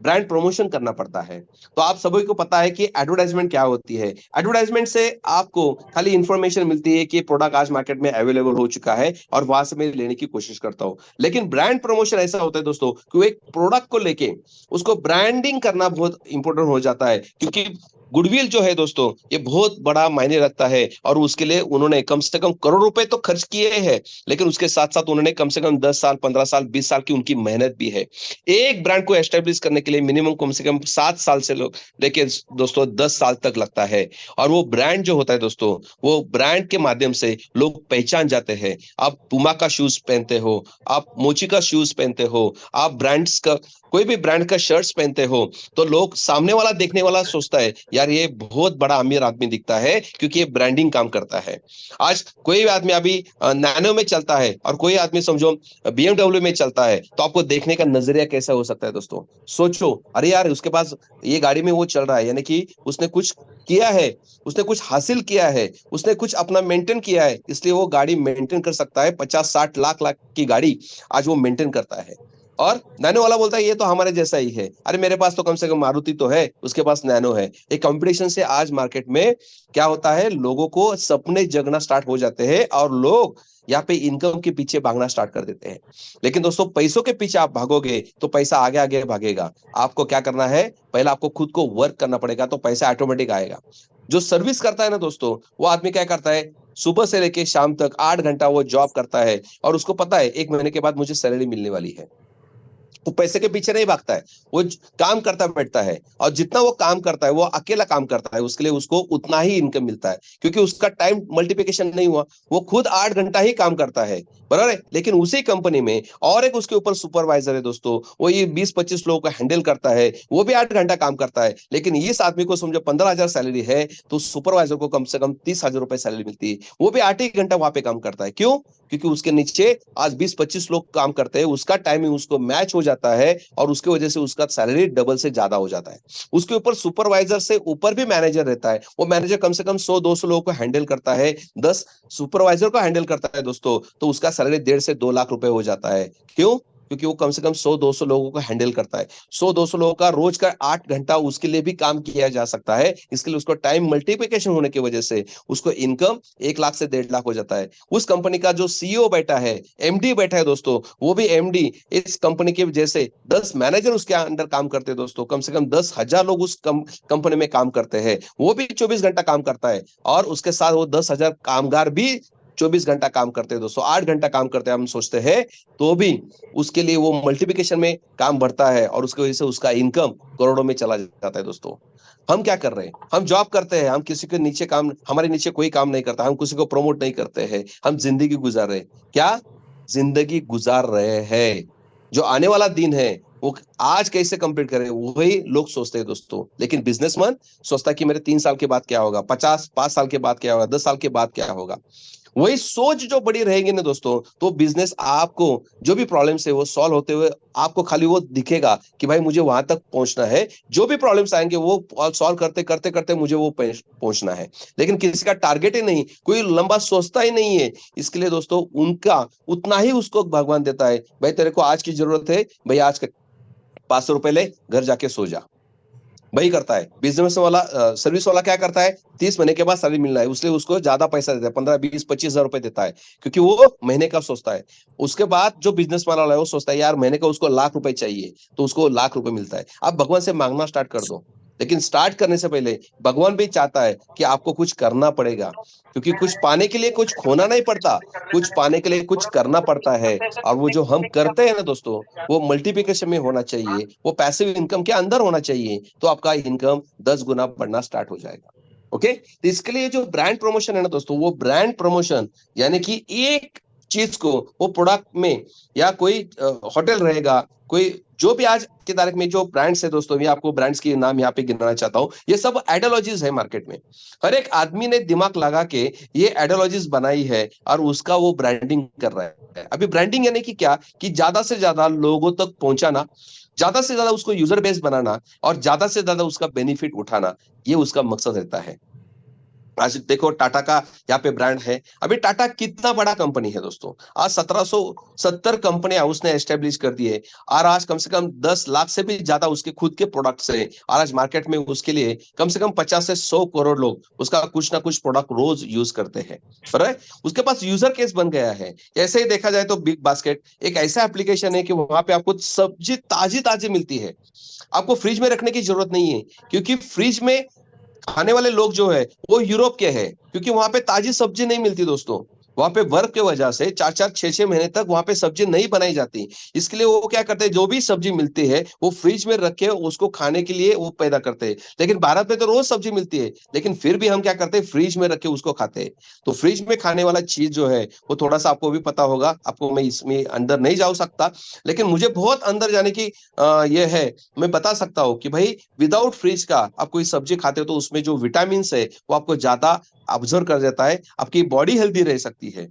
ब्रांड प्रमोशन करना पड़ता है। तो आप सभी को पता है कि एडवर्टाइजमेंट क्या होती है। एडवर्टाइजमेंट से आपको खाली इंफॉर्मेशन मिलती है कि प्रोडक्ट आज मार्केट में अवेलेबल हो चुका है और वहां से मैं लेने की कोशिश करता हूं। लेकिन ब्रांड प्रमोशन ऐसा होता है दोस्तों कि वो एक प्रोडक्ट को लेके उसको ब्रांडिंग करना बहुत इंपॉर्टेंट हो जाता है, क्योंकि गुडविल जो है दोस्तों ये बहुत बड़ा मायने रखता है, और उसके लिए उन्होंने कम से कम करोड़ रुपए तो खर्च किए हैं, लेकिन उसके साथ साथ उन्होंने कम से कम 10 साल, 15 साल, 20 साल की उनकी मेहनत भी है। एक ब्रांड को एस्टेब्लिश करने के लिए मिनिमम कम से कम 7 साल से लोग लेके दोस्तों 10 साल तक लगता है। और वो ब्रांड जो होता है दोस्तों, वो ब्रांड के माध्यम से लोग पहचान जाते हैं। आप पुमा का शूज पहनते हो, आप मोची का शूज पहनते हो, आप ब्रांड्स का कोई भी ब्रांड का शर्ट्स पहनते हो, तो लोग, सामने वाला देखने वाला सोचता है यार ये बहुत बड़ा अमीर आदमी दिखता है, क्योंकि ये ब्रांडिंग काम करता है। आज कोई आदमी अभी नैनो में चलता है और कोई आदमी समझो BMW में चलता है, तो आपको देखने का नजरिया कैसा हो सकता है दोस्तों? सोचो, अरे यार उसके पास ये गाड़ी में वो चल रहा है, यानी कि उसने कुछ किया है, उसने कुछ हासिल किया है, उसने कुछ अपना मेंटेन किया है, इसलिए वो गाड़ी मेंटेन कर सकता है। 50-60 लाख की गाड़ी आज वो मेंटेन करता है। और नैनो वाला बोलता है ये तो हमारे जैसा ही है, अरे मेरे पास तो कम से कम मारुति तो है, उसके पास नैनो है। एक कंपटीशन से आज मार्केट में क्या होता है, लोगों को सपने जगना स्टार्ट हो जाते हैं और लोग यहाँ पे इनकम के पीछे भागना स्टार्ट कर देते हैं। लेकिन दोस्तों पैसों के पीछे आप भागोगे तो पैसा आगे आगे भागेगा। आपको क्या करना है, पहले आपको खुद को वर्क करना पड़ेगा, तो पैसा ऑटोमेटिक आएगा। जो सर्विस करता है ना दोस्तों, वो आदमी क्या करता है, सुबह से लेके शाम तक 8 घंटा वो जॉब करता है और उसको पता है 1 महीने के बाद मुझे सैलरी मिलने वाली है। वो पैसे के पीछे नहीं भागता है, वो काम करता बैठता है, और जितना वो काम करता है वो अकेला काम करता है, उसके लिए उसको उतना ही इनकम मिलता है, क्योंकि उसका टाइम मल्टीप्लिकेशन नहीं हुआ। वो खुद 8 घंटा ही काम करता है, बराबर है। लेकिन उसी कंपनी में और एक उसके ऊपर सुपरवाइजर है दोस्तों, वो ये 20-25 लोगों को हैंडल करता है, वो भी 8 घंटा काम करता है। लेकिन इस आदमी को समझो 15,000 सैलरी है, तो सुपरवाइजर को कम से कम 30,000 रुपए सैलरी मिलती है। वो भी 8 ही घंटा वहां पे काम करता है। क्यों? क्योंकि उसके नीचे आज 20-25 लोग काम करते हैं, उसका टाइमिंग उसको मैच हो जाता है और उसके वजह से उसका सैलरी डबल से ज्यादा हो जाता है। उसके ऊपर सुपरवाइजर से ऊपर भी मैनेजर रहता है, वो मैनेजर कम से कम 100-200 लोगों को हैंडल करता है, 10 सुपरवाइजर को हैंडल करता है दोस्तों, तो उसका सैलरी 1.5 से 2 लाख रुपए हो जाता है। क्यों? क्योंकि वो कम से कम 100-200 लोगों को हैंडल करता है। 100-200 लोगों का रोज का 8 घंटा उसके लिए भी काम किया जा सकता है। इसके लिए उसको टाइम मल्टीप्लिकेशन होने की वजह से उसको इनकम 1 लाख से 1.5 लाख हो जाता है। उस कंपनी का जो CEO बैठा है, MD बैठा है दोस्तों, वो भी MD इस कंपनी के जैसे 10 मैनेजर उसके अंडर काम करते हैं दोस्तों। कम से कम 10,000 लोग उस कंपनी में काम करते हैं, वो भी 24 घंटा काम करता है, और उसके साथ वो 10,000 कामगार भी 24 घंटा काम करते हैं दोस्तों। 8 घंटा काम करते हैं हम सोचते हैं, तो भी उसके लिए वो मल्टीप्लिकेशन में काम बढ़ता है और उसकी वजह से उसका इनकम करोड़ों में चला जाता है दोस्तों। हम क्या कर रहे हैं, हम जॉब करते हैं, हम किसी के नीचे काम, हमारे नीचे कोई काम नहीं करता, हम किसी को प्रमोट नहीं करते हैं, हम जिंदगी गुजार रहे हैं। क्या जिंदगी गुजार रहे हैं? जो आने वाला दिन है वो आज कैसे कंप्लीट करें वही लोग सोचते हैं दोस्तों। लेकिन बिजनेसमैन सोचता है कि मेरे 3 साल के बाद क्या होगा, 5 साल के बाद क्या होगा, 10 साल के बाद क्या होगा। वही सोच जो बड़ी रहेगी ना दोस्तों, तो बिजनेस आपको जो भी प्रॉब्लम्स है वो सॉल्व होते हुए आपको खाली वो दिखेगा कि भाई मुझे वहां तक पहुंचना है। जो भी प्रॉब्लम्स आएंगे वो सॉल्व करते करते करते मुझे वो पहुंचना है। लेकिन किसी का टारगेट ही नहीं, कोई लंबा सोचता ही नहीं है। इसके लिए दोस्तों उनका उतना ही उसको भगवान देता है, भाई तेरे को आज की जरूरत है, भाई आज का 500 रुपए ले, घर जाके सो जा। वही करता है बिजनेस वाला। सर्विस वाला क्या करता है, 30 महीने के बाद सैलरी मिलना है, उसलिए उसको ज्यादा पैसा देता है, 15, 20, 25 हजार रुपए देता है, क्योंकि वो महीने का सोचता है। उसके बाद जो बिजनेस वाला है वो सोचता है यार महीने का उसको लाख रुपए चाहिए, तो उसको लाख रुपए मिलता है। आप भगवान से मांगना स्टार्ट कर दो। लेकिन स्टार्ट करने से पहले भगवान भी चाहता है कि आपको कुछ करना पड़ेगा, क्योंकि कुछ पाने के लिए कुछ खोना नहीं पड़ता, कुछ पाने के लिए कुछ करना पड़ता है। और वो जो हम करते हैं ना दोस्तों, वो मल्टीप्लिकेशन में होना चाहिए, वो पैसिव इनकम के अंदर होना चाहिए, तो आपका इनकम 10 गुना बढ़ना स्टार्ट हो जाएगा। ओके, तो इसके लिए जो ब्रांड प्रमोशन है ना दोस्तों, वो ब्रांड प्रमोशन यानी कि एक चीज को वो प्रोडक्ट में, या कोई होटल रहेगा, कोई जो भी आज की तारीख में जो ब्रांड्स है दोस्तों, मैं आपको ब्रांड्स के नाम यहाँ पे गिनाना चाहता हूँ। ये सब आइडियोलॉजीज है मार्केट में। हर एक आदमी ने दिमाग लगा के ये आइडियोलॉजीज बनाई है और उसका वो ब्रांडिंग कर रहा है। अभी ब्रांडिंग यानी कि क्या, कि ज्यादा से ज्यादा लोगों तक पहुंचाना, ज्यादा से ज्यादा उसको यूजर बेस बनाना और ज्यादा से ज्यादा उसका बेनिफिट उठाना, ये उसका मकसद रहता है। आज देखो टाटा का यहाँ पे ब्रांड है। अभी टाटा कितना बड़ा कंपनी है दोस्तों, आज 1770 कंपनियां उसने एस्टेब्लिश कर दी है, और आज कम से कम 10 लाख से भी ज्यादा उसके खुद के प्रोडक्ट्स हैं। और आज मार्केट में उसके लिए कम से कम 50 से 100 करोड़ लोग उसका कुछ ना कुछ प्रोडक्ट रोज यूज करते हैं। बराबर, उसके पास यूजर केस बन गया है। ऐसे ही देखा जाए तो बिग बास्केट एक ऐसा एप्लीकेशन है कि वहां पे आपको सब्जी ताजी ताजी मिलती है, आपको फ्रिज में रखने की जरूरत नहीं है, क्योंकि फ्रिज में खाने वाले लोग जो है वो यूरोप के हैं, क्योंकि वहां पे ताजी सब्जी नहीं मिलती दोस्तों। वहां पे वर्क की वजह से 4-4, 6-6 महीने तक वहां पे सब्जी नहीं बनाई जाती। इसके लिए वो क्या करते हैं, जो भी सब्जी मिलती है वो फ्रिज में रख के उसको खाने के लिए वो पैदा करते हैं। लेकिन भारत में तो रोज सब्जी मिलती है, लेकिन फिर भी हम क्या करते हैं, फ्रिज में रख के उसको खाते हैं। तो फ्रिज में खाने वाला चीज जो है वो थोड़ा सा आपको भी पता होगा, आपको मैं इसमें अंदर नहीं जा सकता, लेकिन मुझे बहुत अंदर जाने की ये है। मैं बता सकता हूँ कि भाई विदाउट फ्रिज का आप कोई सब्जी खाते हो तो उसमें जो विटामिन है वो आपको ज्यादा ऑब्जर्व कर देता है, आपकी बॉडी हेल्दी रह सकती है।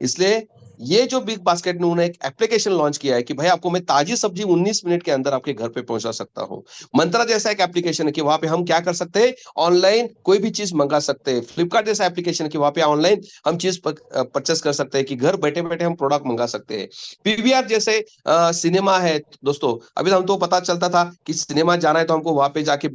इसलिए ये जो बिग बास्केट ने उन्होंने एक एप्लीकेशन लॉन्च किया है कि भाई आपको मैं ताजी सब्जी 19 मिनट के अंदर आपके घर पे पहुंचा सकता हूं। मंत्रा जैसा एक एप्लीकेशन है कि वहां पे हम क्या कर सकते हैं, ऑनलाइन कोई भी चीज मंगा सकते हैं। फ्लिपकार्ट जैसा एप्लीकेशन है कि वहां पे ऑनलाइन हम चीज परचेस कर सकते हैं, कि घर बैठे बैठे हम प्रोडक्ट मंगा सकते हैं। पीवीआर जैसे सिनेमा है दोस्तों। अभी हम तो पता चलता था कि सिनेमा जाना है तो हमको वहां पे जाके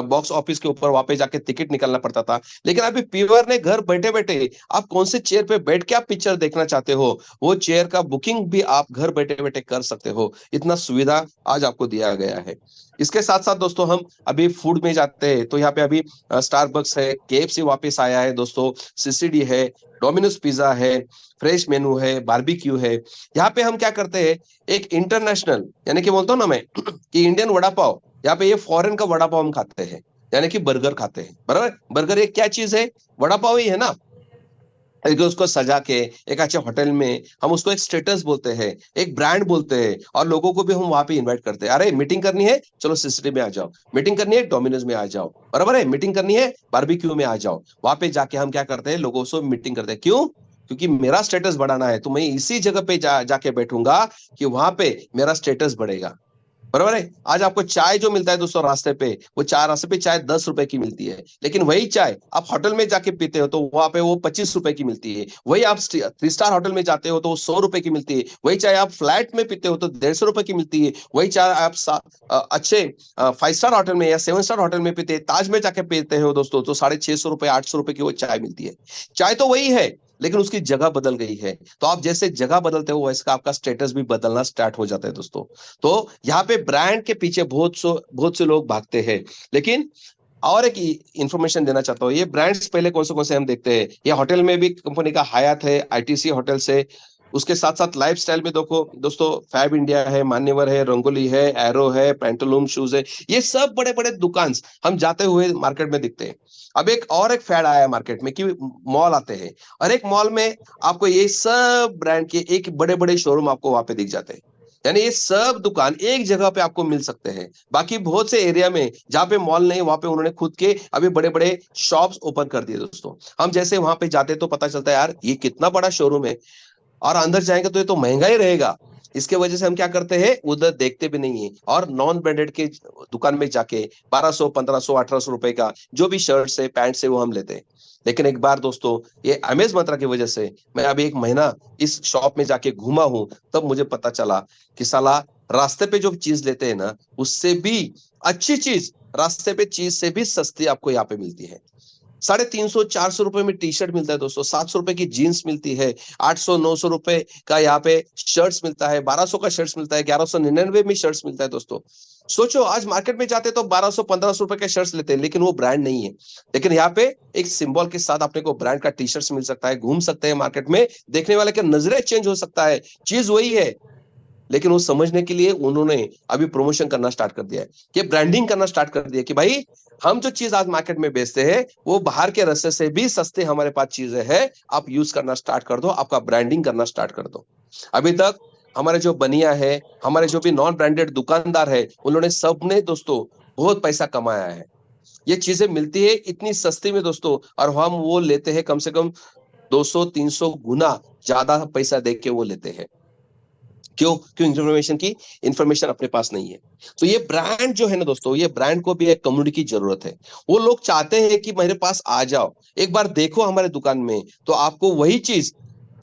बॉक्स ऑफिस के ऊपर वहां पे जाके टिकट निकालना पड़ता था, लेकिन अभी पीवीआर ने घर बैठे बैठे आप कौन से चेयर पे बैठ के आप पिक्चर देखना चाहते हो, वो चेयर का बुकिंग भी आप घर बैठे बैठे कर सकते हो। इतना सुविधा आज आपको दिया गया है। इसके साथ साथ दोस्तों हम अभी फूड में जाते हैं तो यहाँ पे अभी स्टारबक्स है, केएफसी वापस आया है दोस्तों, सीसीडी है, डोमिनोज पिज्जा है, फ्रेश मेनू है, बारबेक्यू है। यहाँ पे हम क्या करते हैं, एक इंटरनेशनल यानी कि बोलता हूँ ना मैं कि इंडियन वड़ा पाव, यहाँ पे ये फॉरेन का वड़ा पाव हम खाते हैं, यानी कि बर्गर खाते हैं। बराबर, बर्गर एक क्या चीज है, वड़ा पाव ही है ना। एक उसको सजा के एक अच्छे होटल में हम उसको एक स्टेटस बोलते हैं, एक ब्रांड बोलते हैं, और लोगों को भी हम वहां पे इनवाइट करते हैं। अरे मीटिंग करनी है, चलो सीसीडी में आ जाओ, मीटिंग करनी है डोमिनोज में आ जाओ, बराबर है, मीटिंग करनी है बारबेक्यू में आ जाओ। वहां पे जाके हम क्या करते हैं, लोगों से मीटिंग करते हैं। क्यों? क्योंकि मेरा स्टेटस बढ़ाना है, तो मैं इसी जगह पे जाके बैठूंगा कि वहां पे मेरा स्टेटस बढ़ेगा। बराबर है। आज आपको चाय जो मिलता है दोस्तों रास्ते पे, वो चाय रास्ते पे चाय 10 रुपए की मिलती है, लेकिन वही चाय आप होटल में जाके पीते हो तो वहां पे वो 25 रुपए की मिलती है। वही आप 3 स्टार होटल में जाते हो तो वो 100 रुपए की मिलती है। वही चाय आप फ्लैट में पीते हो तो 150 रुपए की मिलती है। वही चाय आप अच्छे 5 स्टार होटल में या 7 स्टार होटल में पीते, ताज में जाके पीते हो दोस्तों, तो 650 रुपए 800 रुपए की वो चाय मिलती है। चाय तो वही है, लेकिन उसकी जगह बदल गई है। तो आप जैसे जगह बदलते हो वैसे आपका स्टेटस भी बदलना स्टार्ट हो जाता है दोस्तों। तो यहाँ पे ब्रांड के पीछे बहुत से लोग भागते हैं। लेकिन और एक इंफॉर्मेशन देना चाहता हूँ, ये ब्रांड्स पहले कौन से हम देखते हैं। ये होटल में भी कंपनी का हयात है, आईटीसी होटल से। उसके साथ साथ लाइफस्टाइल में देखो दोस्तों, फैब इंडिया है, मान्यवर है, रंगोली है, एरो है, पेंटलूम शूज है। ये सब बड़े बड़े दुकान हम जाते हुए मार्केट में दिखते हैं। अब एक फैड आया है मार्केट में कि मॉल आते हैं, और एक मॉल में आपको ये सब ब्रांड के एक बड़े बड़े शोरूम आपको वहां पे दिख जाते हैं। यानी ये सब दुकान एक जगह पे आपको मिल सकते हैं। बाकी बहुत से एरिया में जहाँ पे मॉल नहीं, वहां पे उन्होंने खुद के अभी बड़े बड़े शॉप्स ओपन कर दिए दोस्तों। हम जैसे वहां पे जाते तो पता चलता है यार ये कितना बड़ा शोरूम है, और अंदर जाएंगे तो ये तो महंगा ही रहेगा। इसके वजह से हम क्या करते हैं, उधर देखते भी नहीं है, और नॉन ब्रांडेड के दुकान में जाके 1200, 1500, 1800 रुपए का जो भी शर्ट है, पैंट से, वो हम लेते हैं। लेकिन एक बार दोस्तों, ये अमेज मंत्रा की वजह से मैं अभी 1 महीना इस शॉप में जाके घूमा हूं, तब मुझे पता चला कि साला रास्ते पे जो चीज लेते हैं ना, उससे भी अच्छी चीज, रास्ते पे चीज से भी सस्ती आपको यहाँ पे मिलती है। 350, 400 रुपए में टी शर्ट मिलता है दोस्तों, 700 रुपए की जीन्स मिलती है, 800, 900 रुपए का यहाँ पे शर्ट्स मिलता है, 1200 का शर्ट्स मिलता है, 1199 में शर्ट्स मिलता है दोस्तों। सोचो, आज मार्केट में जाते तो 1200, 1500 रुपए के शर्ट्स लेते हैं, लेकिन वो ब्रांड नहीं है। लेकिन यहाँ पे एक सिंबल के साथ अपने को ब्रांड का टी शर्ट्स मिल सकता है, घूम सकते हैं मार्केट में, देखने वाले के नजरें चेंज हो सकता है, चीज वही है, लेकिन वो समझने के लिए उन्होंने अभी प्रमोशन करना स्टार्ट कर दिया है, कि ब्रांडिंग करना स्टार्ट कर दिया कि भाई हम जो चीज आज मार्केट में बेचते हैं वो बाहर के रास्ते से भी सस्ते हमारे पास चीजें हैं, आप यूज करना स्टार्ट कर दो, आपका ब्रांडिंग करना स्टार्ट कर दो। अभी तक हमारे जो बनिया है, हमारे जो भी नॉन ब्रांडेड दुकानदार है, उन्होंने सबने दोस्तों बहुत पैसा कमाया है। ये चीजें मिलती है इतनी सस्ती में दोस्तों, और हम वो लेते हैं कम से कम 200-300 गुना ज्यादा पैसा दे के वो लेते हैं। क्यों? इंफॉर्मेशन अपने पास नहीं है। तो ये ब्रांड जो है ना दोस्तों, ये ब्रांड को भी एक कम्युनिटी की जरूरत है। वो लोग चाहते हैं कि मेरे पास आ जाओ, एक बार देखो हमारे दुकान में, तो आपको वही चीज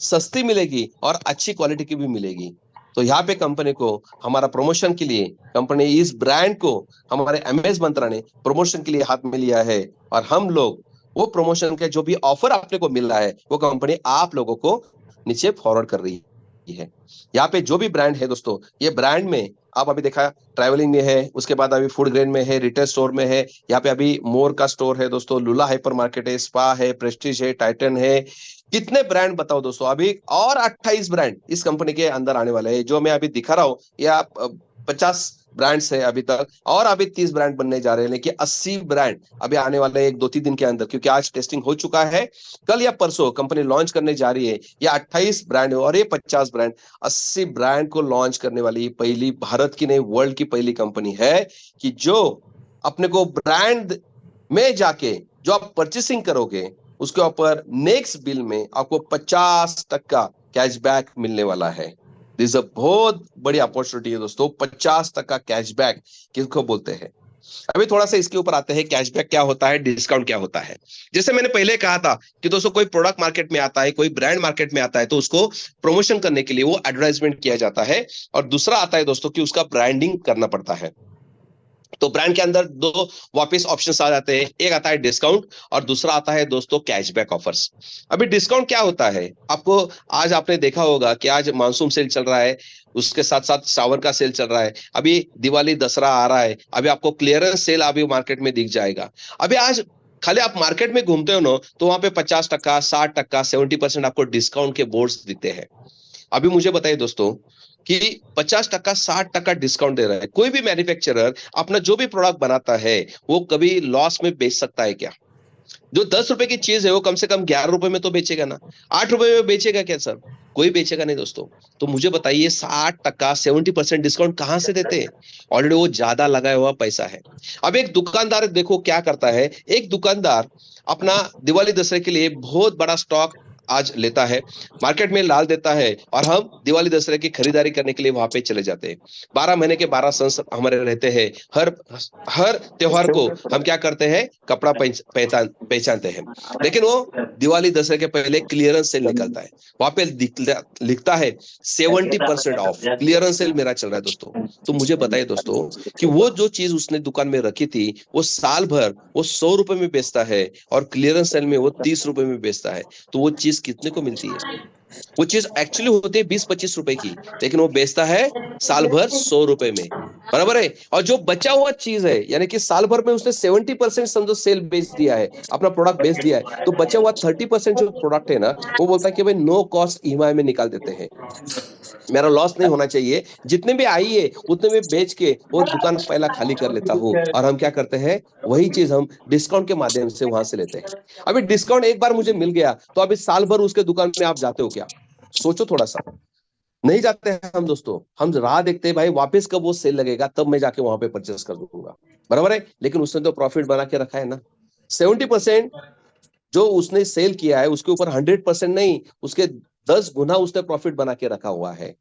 सस्ती मिलेगी और अच्छी क्वालिटी की भी मिलेगी। तो यहाँ पे कंपनी को हमारा प्रमोशन के लिए, कंपनी इस ब्रांड को हमारे अमेज मंत्रा ने प्रमोशन के लिए हाथ में लिया है, और हम लोग वो प्रमोशन के जो भी ऑफर आपने को मिल रहा है, वो कंपनी आप लोगों को नीचे फॉरवर्ड कर रही है। यहाँ पे जो भी ब्रांड है दोस्तों, ये ब्रांड में आप अभी देखा ट्रैवलिंग में है, उसके बाद अभी फूड ग्रेन में है, रिटेल स्टोर में है, यहाँ पे अभी मोर का स्टोर है दोस्तों, लूला हाइपर मार्केट है, स्पा है, प्रेस्टीज है, टाइटन है। कितने ब्रांड बताओ दोस्तों, अभी और 28 ब्रांड इस कंपनी के अंदर आने वाले हैं। जो मैं अभी दिखा रहा हूँ, या 50 ब्रांड्स है अभी तक, और अभी 30 ब्रांड बनने जा रहे हैं, लेकिन 80 ब्रांड अभी आने वाले हैं 1-2-3 दिन के अंदर, क्योंकि आज टेस्टिंग हो चुका है, कल या परसों कंपनी लॉन्च करने जा रही है। ये 28 ब्रांड है, और ये 50 ब्रांड, 80 ब्रांड को लॉन्च करने वाली पहली, भारत की नहीं वर्ल्ड की पहली कंपनी है, कि जो अपने को ब्रांड में जाके जो आप परचेसिंग करोगे, उसके ऊपर नेक्स्ट बिल में आपको 50% कैशबैक मिलने वाला है। दिस अ बहुत बड़ी अपॉर्चुनिटी है दोस्तों, 50% कैशबैक किसको बोलते हैं। अभी थोड़ा सा इसके ऊपर आते हैं, कैशबैक क्या होता है, डिस्काउंट क्या होता है। जैसे मैंने पहले कहा था कि दोस्तों, कोई प्रोडक्ट मार्केट में आता है, कोई ब्रांड मार्केट में आता है, तो उसको प्रमोशन करने के लिए वो एडवर्टाइजमेंट किया जाता है, और दूसरा आता है दोस्तों कि उसका ब्रांडिंग करना पड़ता है। तो ब्रांड के अंदर 2 वापस ऑप्शंस आ जाते हैं, एक आता है डिस्काउंट, और दूसरा आता है दोस्तों कैशबैक ऑफर्स। अभी डिस्काउंट क्या होता है, आपको आज आपने देखा होगा कि आज मानसून सेल चल रहा है, उसके साथ साथ सावन का सेल चल रहा है, अभी दिवाली दशहरा आ रहा है, अभी आपको क्लियरेंस सेल अभी मार्केट में दिख जाएगा। अभी आज खाली आप मार्केट में घूमते हो ना, तो वहां पे 50%, 60%, 70% आपको डिस्काउंट के बोर्ड्स दिखते हैं। अभी मुझे बताइए दोस्तों कि 50%, 60% डिस्काउंट दे रहा है, कोई भी मैन्युफैक्चरर अपना जो भी प्रोडक्ट बनाता है, वो कभी लॉस में बेच सकता है क्या? जो 10 रुपए की चीज है, वो कम से कम 11 रुपए में तो बेचेगा ना, 8 रुपए में बेचेगा क्या सर? कोई बेचेगा नहीं दोस्तों। तो मुझे बताइए 60%, 70% डिस्काउंट कहां से देते हैं? ऑलरेडी वो ज्यादा लगाया हुआ पैसा है। अब एक दुकानदार देखो क्या करता है, एक दुकानदार अपना दिवाली दशहरे के लिए बहुत बड़ा स्टॉक आज लेता है, मार्केट में डाल देता है, और हम दिवाली दशहरे की खरीदारी करने के लिए वहां पे चले जाते हैं। 12 महीने के 12 संस हमारे रहते हैं, हर त्योहार को हम क्या करते हैं, कपड़ा पहचानते हैं। लेकिन वो दिवाली दशहरे के पहले क्लियरेंस सेल निकलता है, वहां पे लिखता है 70% ऑफ, क्लियरेंस सेल मेरा चल रहा है दोस्तों। तो मुझे बताइए दोस्तों कि वो जो चीज उसने दुकान में रखी थी, वो साल भर वो 100 रुपए में बेचता है, और क्लियरेंस सेल में वो 30 रुपए में बेचता है। तो वो चीज कितने को मिलती है? वो चीज एक्चुअली होती है 20-25 रुपए की, लेकिन वो बेचता है साल भर 100 रुपए में, बराबर है। और जो बचा हुआ चीज है, यानी कि साल भर में उसने 70% समझो सेल बेच दिया है, अपना प्रोडक्ट बेच दिया है, तो बचा हुआ 30% जो प्रोडक्ट है ना, वो बोलता है कि भाई नो कॉस्ट ईएमआई में निकाल देते हैं, मेरा लॉस नहीं होना चाहिए, जितने भी आई है उतने में बेच के वो दुकान पहला खाली कर लेता हूँ। और हम क्या करते हैं, वही चीज हम डिस्काउंट के माध्यम से वहां से लेते हैं। अभी डिस्काउंट एक बार मुझे मिल गया, तो अभी साल भर उसके दुकान में आप जाते हो क्या? सोचो थोड़ा सा, नहीं जाते हैं हम दोस्तों, हम राह देखते हैं भाई वापस कब वो सेल लगेगा, तब मैं जाके वहां पे परचेस कर दूंगा, बराबर है। लेकिन उसने तो प्रॉफिट बना के रखा है ना। 70% जो उसने सेल किया है उसके ऊपर 100% नहीं, उसके 10 गुना उसने प्रॉफिट बना के रखा हुआ है।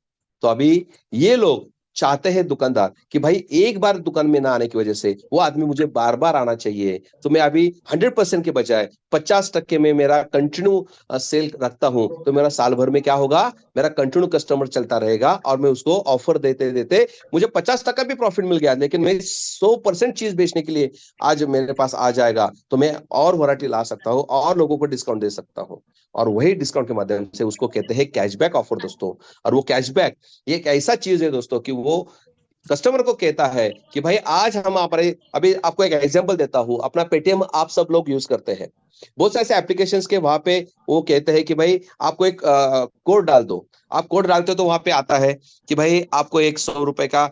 तो अभी ये लोग चाहते हैं दुकानदार कि भाई एक बार दुकान में ना आने की वजह से वो आदमी मुझे बार बार आना चाहिए, तो मैं अभी 100% के बजाय 50% में मेरा कंटिन्यू सेल रखता हूं, तो मेरा साल भर में क्या होगा, मेरा कंटिन्यू कस्टमर चलता रहेगा और मैं उसको ऑफर देते देते मुझे 50% भी प्रॉफिट मिल गया, लेकिन मैं 100% चीज बेचने के लिए आज मेरे पास आ जाएगा, तो मैं और वैरायटी ला सकता हूँ और लोगों को डिस्काउंट दे सकता हूँ। और वही डिस्काउंट के माध्यम से उसको कहते हैं कैशबैक ऑफर दोस्तों। और वो कैशबैक ये एक ऐसा चीज है दोस्तों कि वो कस्टमर को कहता है कि भाई आज हम अभी आपको एक एग्जांपल देता हूं, अपना पेटीएम आप सब लोग यूज करते हैं, बहुत सारे ऐसे एप्लीकेशंस के वहां पे वो कहते हैं कि भाई आपको एक कोड डाल दो, आप कोड डालते हो तो वहां पे आता है कि भाई आपको 100 रुपए का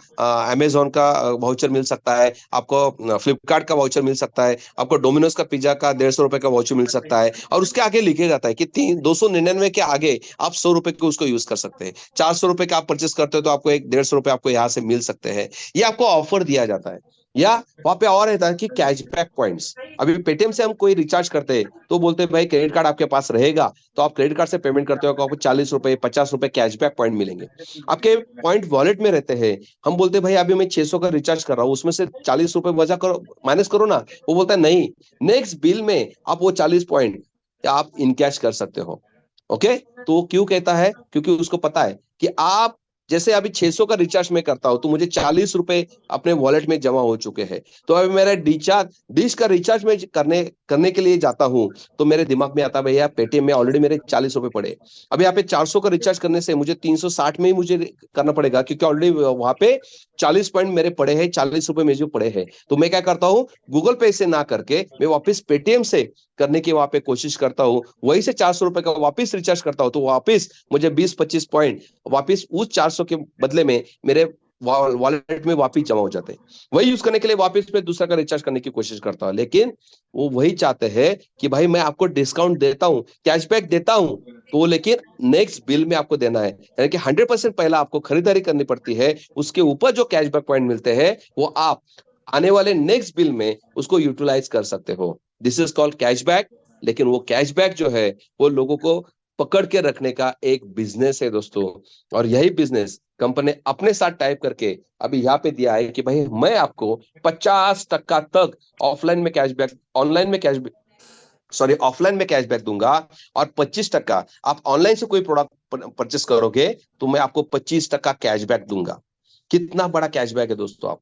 अमेजोन का वाउचर मिल सकता है, आपको फ्लिपकार्ट का वाउचर मिल सकता है, आपको डोमिनोज का पिज्जा का 150 रुपए का वाउचर मिल सकता है, और उसके आगे लिखे जाता है कि 299 के आगे आप 100 रुपए को उसको यूज कर सकते हैं, 400 रुपए का आप परचेस करते हो तो आपको 150 रुपए आपको यहाँ से मिल सकते हैं, ये आपको ऑफर दिया जाता है। या वहां पे और रहता है कि कैशबैक पॉइंट्स, अभी पेटीएम से हम कोई रिचार्ज करते हैं तो बोलते हैं भाई क्रेडिट कार्ड आपके पास रहेगा, तो आप क्रेडिट कार्ड से पेमेंट करते हो, आपको 40 रुपए 50 रुपए कैशबैक पॉइंट मिलेंगे, आपके पॉइंट वॉलेट में रहते हैं। हम बोलते हैं भाई अभी मैं 600 का रिचार्ज कर रहा हूँ, उसमें से 40 रुपए वजह करो, माइनस करो ना, वो बोलता है नहीं, नेक्स्ट बिल में आप वो 40 पॉइंट आप इनकैश कर सकते हो। ओके, तो क्यों कहता है, क्योंकि उसको पता है कि आप जैसे अभी 600 का रिचार्ज में करता हूं तो मुझे 40 रुपए अपने वॉलेट में जमा हो चुके हैं, तो अभी मेरा डिश का रिचार्ज में करने के लिए जाता हूं तो मेरे दिमाग में आता है भैया पेटीएम में ऑलरेडी मेरे 40 रुपए पड़े, अब यहाँ पे 400 का रिचार्ज करने से मुझे 360 में ही मुझे करना पड़ेगा, क्योंकि ऑलरेडी वहां पे 40 पॉइंट मेरे पड़े हैं, 40 रुपए में जो पड़े हैं, तो मैं क्या करता हूँ गूगल पे से ना करके मैं वापस पेटीएम से करने की वहां पे कोशिश करता हूँ, वही से 400 रुपए का वापस रिचार्ज करता हूँ, तो वापस मुझे 20-25 पॉइंट वापस उस 400 के बदले में मेरे वॉलेट में वापस जमा हो जाते हैं, वही यूज करने के लिए वापस मैं दूसरा का रिचार्ज करने की कोशिश करता हूँ। लेकिन वो वही चाहते हैं कि भाई मैं आपको डिस्काउंट देता हूँ, कैशबैक देता हूँ, तो लेकिन नेक्स्ट बिल में आपको देना है, यानी कि 100% पहला आपको खरीदारी करनी पड़ती है, उसके ऊपर जो कैशबैक पॉइंट मिलते हैं वो आप आने वाले नेक्स्ट बिल में उसको यूटिलाइज कर सकते हो। This is called cashback. लेकिन वो कैशबैक जो है वो लोगों को पकड़ के रखने का एक बिजनेस है दोस्तों, और यही बिजनेस कंपनी ने अपने साथ टाइप करके अभी यहाँ पे दिया है कि भाई मैं आपको 50% तक ऑफलाइन में कैशबैक, ऑनलाइन में कैशबैक, सॉरी ऑफलाइन में कैशबैक दूंगा, और 25% आप ऑनलाइन से कोई प्रोडक्ट परचेस करोगे तो मैं आपको 25% कैशबैक दूंगा। कितना बड़ा कैशबैक है दोस्तों, आप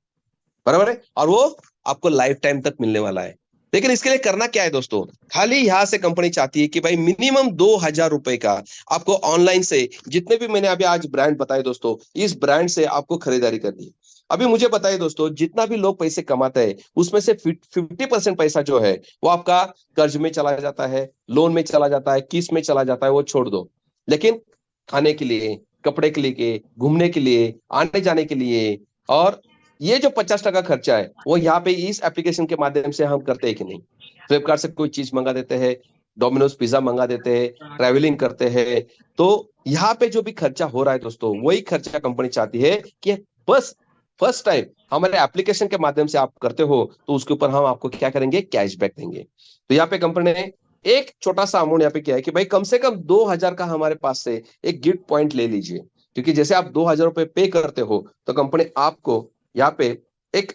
बराबर है, और वो आपको लाइफ टाइम तक मिलने वाला है। लेकिन इसके लिए करना क्या है दोस्तों, खाली यहां से कंपनी चाहती है कि भाई मिनिमम 2000 रुपए का आपको ऑनलाइन से, जितने भी मैंने अभी आज ब्रांड बताए दोस्तों, इस ब्रांड से आपको खरीदारी करनी है। अभी मुझे बताइए दोस्तों, जितना भी लोग पैसे कमाते हैं उसमें से 50% पैसा जो है वो आपका कर्ज में चला जाता है, लोन में चला जाता है, किस में चला जाता है वो छोड़ दो, लेकिन खाने के लिए, कपड़े के लिए, घूमने के लिए, आने जाने के लिए, और ये जो 50% खर्चा है वो यहाँ पे इस एप्लीकेशन के माध्यम से हम करते हैं कि नहीं। फ्लिपकार्ट से कोई चीज मंगा देते हैं, डोमिनोज पिज्जा मंगा देते हैं, ट्रैवलिंग करते हैं, तो यहाँ पे जो भी खर्चा हो रहा है दोस्तों वही खर्चा कंपनी चाहती है कि बस फर्स्ट टाइम हमारे एप्लीकेशन के माध्यम से आप करते हो तो उसके ऊपर हम आपको क्या करेंगे, कैशबैक देंगे। तो यहाँ पे कंपनी ने एक छोटा सा अमाउंट यहाँ पे किया है कि भाई कम से कम 2000 का हमारे पास से एक गिफ्ट पॉइंट ले लीजिए, क्योंकि जैसे आप 2000 रुपए पे करते हो तो कंपनी आपको यहाँ पे एक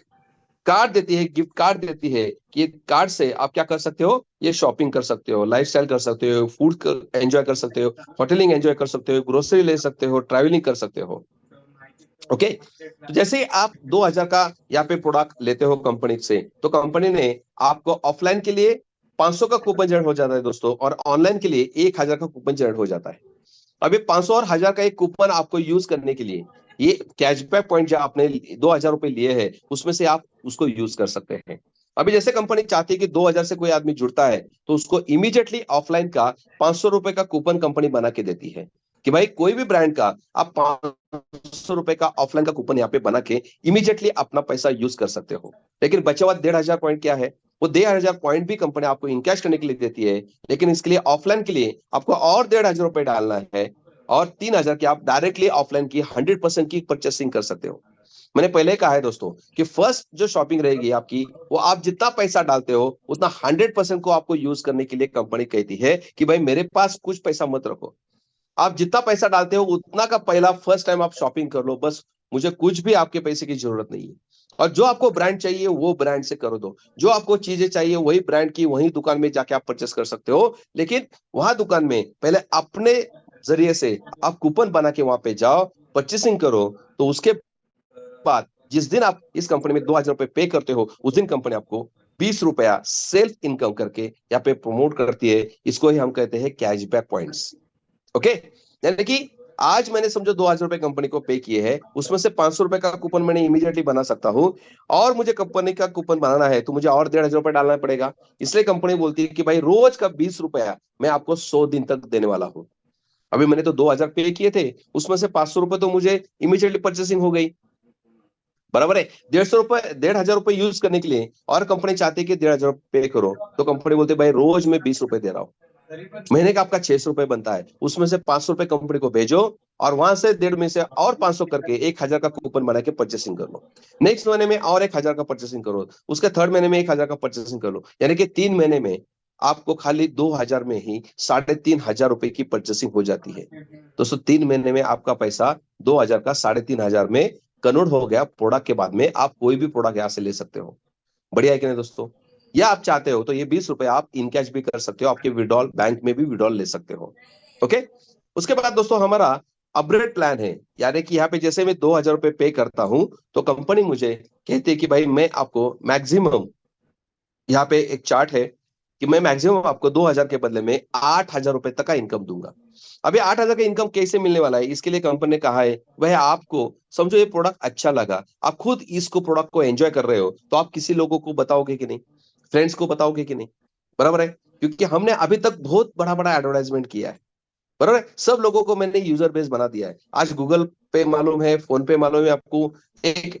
कार्ड देती है, गिफ्ट कार्ड देती है कि कार्ड से आप क्या कर सकते हो, ये शॉपिंग कर सकते हो, लाइफस्टाइल कर सकते हो, फूड एंजॉय कर सकते हो, होटलिंग एंजॉय कर सकते हो, ग्रोसरी ले सकते हो, ट्रैवलिंग कर सकते हो। ओके, तो जैसे आप 2000 का यहाँ पे प्रोडक्ट लेते हो कंपनी से, तो कंपनी ने आपको ऑफलाइन के लिए 500 का कूपन जनरेट हो जाता है दोस्तों, और ऑनलाइन के लिए 1000 का कूपन जनरेट हो जाता है। अभी 500 और 1000 का एक कूपन आपको यूज करने के लिए, ये कैशबैक पॉइंट जो आपने 2000 रुपए लिए हैं उसमें से आप उसको यूज कर सकते हैं। अभी जैसे कंपनी चाहती है कि 2000 से कोई आदमी जुड़ता है तो उसको इमीडिएटली ऑफलाइन का 500 रुपए का कूपन कंपनी बना के देती है कि भाई कोई भी ब्रांड का आप 500 रुपए का ऑफलाइन का कूपन यहाँ पे बना के इमीडिएटली अपना पैसा यूज कर सकते हो। लेकिन बचे हुआ 1500 पॉइंट क्या है, वो 1500 पॉइंट भी कंपनी आपको इनकैश करने के लिए देती है, लेकिन इसके लिए ऑफलाइन के लिए आपको और 1500 रुपए डालना है, और 3,000 की आप डायरेक्टली ऑफलाइन की 100% की परचेसिंग कर सकते हो। मैंने पहले कहा है दोस्तों कि फर्स्ट जो शॉपिंग रहेगी आपकी, वो आप जितना पैसा डालते हो उतना 100% को आपको यूज करने के लिए कंपनी कहती है कि भाई मेरे पास कुछ पैसा मत रखो। आप जितना पैसा डालते हो उतना का पहला फर्स्ट टाइम आप शॉपिंग कर लो, बस मुझे कुछ भी आपके पैसे की जरूरत नहीं है। और जो आपको ब्रांड चाहिए वो ब्रांड से करो दो, जो आपको चीजें चाहिए वही ब्रांड की वही दुकान में जाके आप परचेस कर सकते हो। लेकिन वहां दुकान में पहले अपने जरिए से आप कूपन बना के वहां पे जाओ, परचेसिंग करो। तो उसके बाद जिस दिन आप इस कंपनी में 2,000 रुपए पे करते हो, उस दिन कंपनी आपको 20 रुपया सेल्फ इनकम करके यहाँ पे प्रमोट करती है। इसको ही हम कहते हैं कैशबैक पॉइंट्स। ओके, यानी कि आज मैंने समझो 2,000 रुपए कंपनी को पे किए हैं, उसमें से 500 रुपए का कूपन मैंने इमीडिएटली बना सकता हूं। और मुझे कंपनी का कूपन बनाना है तो मुझे और 1,500 रुपए डालना पड़ेगा। इसलिए कंपनी बोलती है कि भाई रोज का 20 रुपया मैं आपको 100 दिन तक देने वाला हूं। अभी मैंने तो 2,000 पे किए थे, उसमें से 500 रुपए तो मुझे इमीडिएटली परचेसिंग हो गई, बराबर है। 1,500 रुपए यूज करने के लिए और कंपनी चाहती है कि 1,500 पे करो, तो कंपनी बोलती है भाई रोज मैं 20 रुपए दे रहा हूं, महीने का आपका 600 रुपए बनता है, उसमें से 500 रुपए कंपनी को भेजो और वहां से 1,500 में से और 500 करके 1,000 का कूपन बना के परचेसिंग कर लो। नेक्स्ट महीने में और 1,000 का परचेसिंग करो, उसके थर्ड महीने में 1,000 का परचेसिंग कर लो, यानी कि 3 महीने में आपको खाली 2,000 में ही 3,500 रुपए की परचेसिंग हो जाती है। दोस्तों 3 महीने में आपका पैसा 2,000 का 3,500 में कन्वर्ट हो गया। प्रोडक्ट के बाद में आप कोई भी प्रोडक्ट यहाँ से ले सकते हो। बढ़िया है कि नहीं दोस्तों? या आप चाहते हो तो ये 20 रुपए आप इन कैश भी कर सकते हो, आपके विड्रॉल बैंक में भी विड्रॉल ले सकते हो। ओके, उसके बाद दोस्तों हमारा अपग्रेड प्लान है, यानी कि यहाँ पे जैसे मैं 2,000 रुपए पे करता हूं तो कंपनी मुझे कहती है कि भाई मैं आपको मैक्सिमम, यहाँ पे एक चार्ट है कि मैं मैक्सिमम आपको 2,000 के बदले में 8,000 रुपए तक का इनकम दूंगा। अभी 8,000 का इनकम कैसे मिलने वाला है, इसके लिए कंपनी ने कहा है वह आपको समझो ये प्रोडक्ट अच्छा लगा, आप खुद इसको प्रोडक्ट को एंजॉय कर रहे हो, तो आप किसी लोगों को बताओगे कि नहीं, फ्रेंड्स को बताओगे कि नहीं, बराबर है। क्योंकि हमने अभी तक बहुत बड़ा बड़ा एडवर्टाइजमेंट किया है, बराबर है। सब लोगों को मैंने यूजर बेस बना दिया है। आज गूगल पे मालूम है, फोन पे मालूम है आपको, एक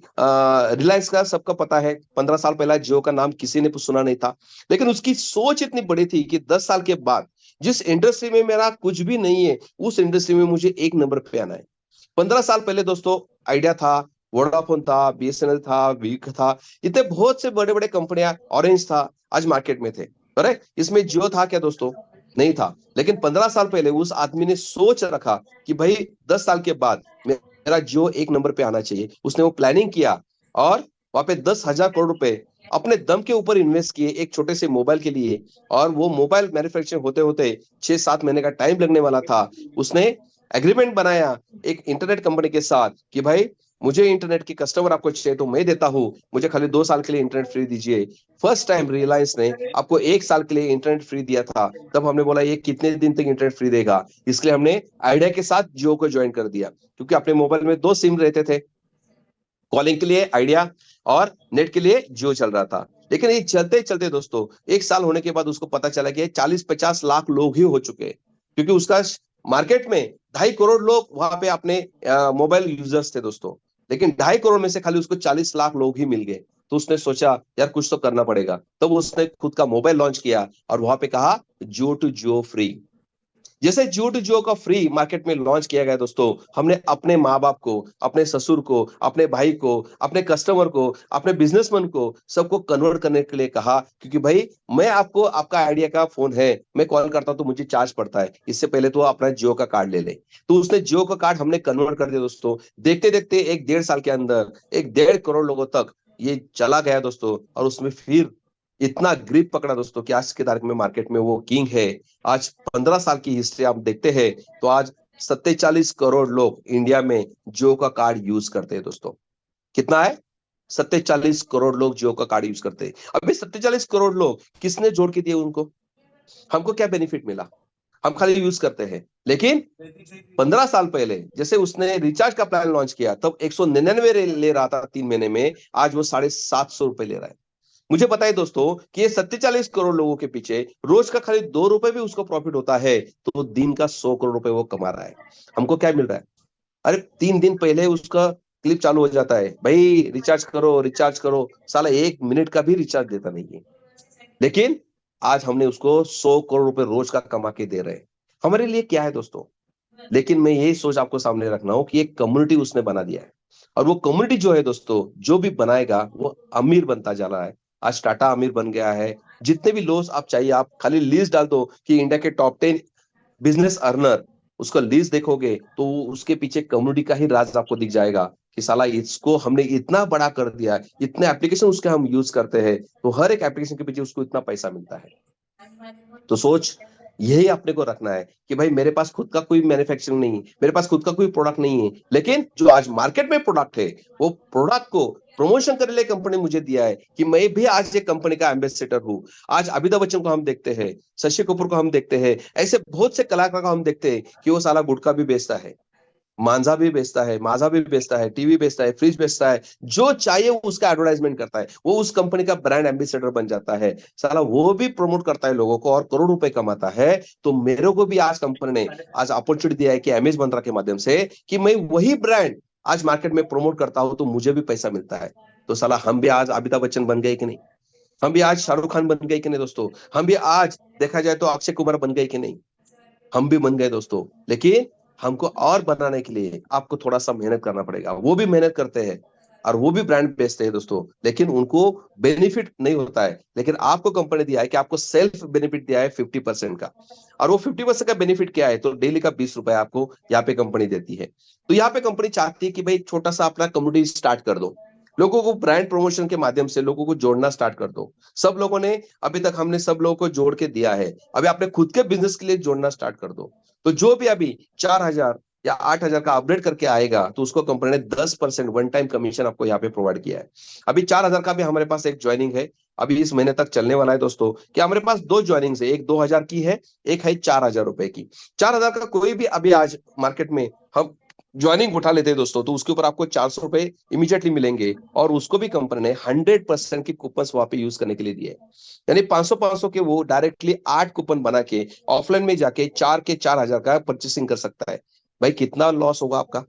रिलायंस का सबका पता है। 15 साल पहला जियो का नाम किसी ने सुना नहीं था, लेकिन उसकी सोच इतनी बड़ी थी कि 10 साल के बाद जिस इंडस्ट्री में मेरा कुछ भी नहीं है उस इंडस्ट्री में मुझे 1 नंबर पे आना है। 15 साल पहले दोस्तों आइडिया था, वोडाफोन था, बीएसएनएल था, वीक था, इतने बहुत से बड़े बड़े कंपनियां, ऑरेंज था, आज मार्केट में थे। अरे इसमें जियो था क्या दोस्तों? नहीं था। लेकिन 15 साल पहले उस आदमी ने सोच रखा कि भाई 10 साल के बाद मेरा जियो 1 नंबर पे आना चाहिए। उसने वो प्लानिंग किया और वहां पे 10,000 करोड़ रुपए अपने दम के ऊपर इन्वेस्ट किए एक छोटे से मोबाइल के लिए। और वो मोबाइल मैन्युफैक्चरिंग होते होते 6-7 महीने का टाइम लगने वाला था। उसने एग्रीमेंट बनाया एक इंटरनेट कंपनी के साथ कि भाई मुझे इंटरनेट की कस्टमर आपको चाहिए तो मैं देता हूं, मुझे खाली 2 साल के लिए इंटरनेट फ्री दीजिए। फर्स्ट टाइम रिलायंस ने आपको 1 साल के लिए इंटरनेट फ्री दिया था। तब हमने बोला ये कितने दिन तक इंटरनेट फ्री देगा, इसलिए हमने आइडिया के साथ जियो को ज्वाइन कर दिया। क्योंकि अपने मोबाइल में 2 सिम रहते थे, कॉलिंग के लिए आइडिया और नेट के लिए जियो चल रहा था। लेकिन ये चलते चलते दोस्तों 1 साल होने के बाद उसको पता चला कि 40-50 लाख लोग ही हो चुके हैं, क्योंकि उसका मार्केट में 2.5 करोड़ लोग वहां पे अपने मोबाइल यूजर्स थे दोस्तों। लेकिन 2.5 करोड़ में से खाली उसको 40 लाख लोग ही मिल गए। तो उसने सोचा यार कुछ तो करना पड़ेगा, तब उसने खुद का मोबाइल लॉन्च किया और वहां पे कहा जियो टू जियो फ्री। जैसे जियो टू जियो का फ्री मार्केट में लॉन्च किया गया दोस्तों, हमने अपने माँ बाप को, अपने ससुर को, अपने भाई को, अपने कस्टमर को, अपने बिजनेसमैन को सबको कन्वर्ट करने के लिए कहा। क्योंकि भाई मैं आपको, आपका आइडिया का फोन है, मैं कॉल करता हूं तो मुझे चार्ज पड़ता है, इससे पहले तो अपना जियो का कार्ड ले ले। तो उसने जियो का कार्ड हमने कन्वर्ट कर दिया दोस्तों। देखते देखते 1-1.5 साल के अंदर 1.5 करोड़ लोगों तक ये चला गया दोस्तों। और उसमें फिर इतना ग्रिप पकड़ा दोस्तों कि आज की तारीख में मार्केट में वो किंग है। आज 15 साल की हिस्ट्री आप देखते हैं तो आज 47 करोड़ लोग इंडिया में जियो का कार्ड यूज करते हैं दोस्तों। कितना है? 47 करोड़ लोग जियो का कार्ड यूज करते हैं। अभी 47 करोड़ लोग किसने जोड़ के दिए उनको? हमको क्या बेनिफिट मिला? हम खाली यूज करते हैं। लेकिन 15 साल पहले जैसे उसने रिचार्ज का प्लान लॉन्च किया तब 199 ले रहा था 3 महीने में, आज वो 750 रुपए ले रहा है। मुझे पता है दोस्तों कि ये 47 करोड़ लोगों के पीछे रोज का खाली 2 रुपए भी उसको प्रॉफिट होता है तो दिन का 100 करोड़ रुपए वो कमा रहा है। हमको क्या मिल रहा है? अरे 3 दिन पहले उसका क्लिप चालू हो जाता है, भाई रिचार्ज करो रिचार्ज करो, साला 1 मिनट का भी रिचार्ज देता नहीं है। लेकिन आज हमने उसको 100 करोड़ रुपए रोज का कमा के दे रहे हैं। हमारे लिए क्या है दोस्तों? लेकिन मैं यही सोच आपको सामने रखना हूं कि एक कम्युनिटी उसने बना दिया है, और वो कम्युनिटी जो है दोस्तों, जो भी बनाएगा वो अमीर बनता जा रहा है। आज टाटा अमीर बन गया है। जितने भी लोग आप चाहिए, आप खाली लिस्ट डाल दो कि इंडिया के टॉप 10 बिजनेस अर्नर, उसका लिस्ट देखोगे तो उसके पीछे कम्युनिटी का ही राज आपको दिख जाएगा कि साला इसको हमने इतना बड़ा कर दिया, इतने एप्लीकेशन उसके हम यूज करते हैं, तो हर एक एप्लीकेशन के पीछे उसको इतना पैसा मिलता है। तो सोच यही अपने को रखना है कि भाई मेरे पास खुद का कोई मैन्युफैक्चरिंग नहीं है, मेरे पास खुद का कोई प्रोडक्ट नहीं है, लेकिन जो आज मार्केट में प्रोडक्ट है, वो प्रोडक्ट को प्रमोशन करने लिए कंपनी मुझे दिया है कि मैं भी आज एक कंपनी का एम्बेसडर हूं। आज अमिताभ बच्चन को हम देखते हैं, शशि कपूर को हम देखते हैं, ऐसे बहुत से कलाकार को हम देखते हैं कि वो साला गुटखा भी बेचता है, मांझा भी बेचता है, माजा भी बेचता है, टीवी बेचता है, फ्रिज बेचता है, जो चाहिए वो उसका एडवर्टाइजमेंट करता है, वो उस कंपनी का ब्रांड एम्बेसडर बन जाता है। साला वो भी प्रमोट करता है लोगों को और करोड़ रुपए कमाता है। तो मेरे को भी आज कंपनी ने आज अपॉर्चुनिटी दिया है कि एमएस मंत्रा के माध्यम से कि मैं वही ब्रांड आज मार्केट में प्रमोट करता हूं, तो मुझे भी पैसा मिलता है। तो साला हम भी आज अमिताभ बच्चन बन गए कि नहीं? हम भी आज शाहरुख खान बन गए कि नहीं दोस्तों? हम भी आज देखा जाए तो अक्षय कुमार बन गए कि नहीं? हम भी बन गए दोस्तों। लेकिन हमको और बनाने के लिए आपको थोड़ा सा मेहनत करना पड़ेगा। वो भी मेहनत करते हैं और वो भी ब्रांड बेचते हैं दोस्तों, लेकिन उनको बेनिफिट नहीं होता है। लेकिन आपको कंपनी दिया है कि आपको सेल्फ बेनिफिट दिया है 50% का, और वो 50% का बेनिफिट क्या है? तो डेली का 20 रुपए आपको यहाँ पे कंपनी देती है। तो यहाँ पे कंपनी चाहती है कि भाई छोटा सा अपना कम्युनिटी स्टार्ट कर दो, लोगों को ब्रांड प्रमोशन के माध्यम से लोगों को जोड़ना स्टार्ट कर दो। सब लोगों ने अभी तक हमने सब लोगों को जोड़ के दिया है, अभी अपने खुद के बिजनेस के लिए जोड़ना स्टार्ट कर दो। तो जो भी अभी 4,000 या 8,000 का अपडेट करके आएगा, तो उसको कंपनी ने 10% वन टाइम कमीशन आपको यहाँ पे प्रोवाइड किया है। अभी 4,000 का भी हमारे पास एक ज्वाइनिंग है, अभी इस महीने तक चलने वाला है दोस्तों। कि हमारे पास 2 ज्वाइनिंग है, एक 2,000 की है, एक है 4,000 रुपए की। 4,000 का कोई भी अभी आज मार्केट में हम ज्वाइनिंग उठा लेते हैं दोस्तों, तो उसके ऊपर आपको 400 रुपए इमीडिएटली मिलेंगे, और उसको भी कंपनी ने 100% की कूपन वहां पे यूज करने के लिए दिए। यानी 500-500 के वो डायरेक्टली 8 कूपन बना के ऑफलाइन में जाके 4 के 4,000 का परचेसिंग कर सकता है। भाई कितना लॉस होगा आपका,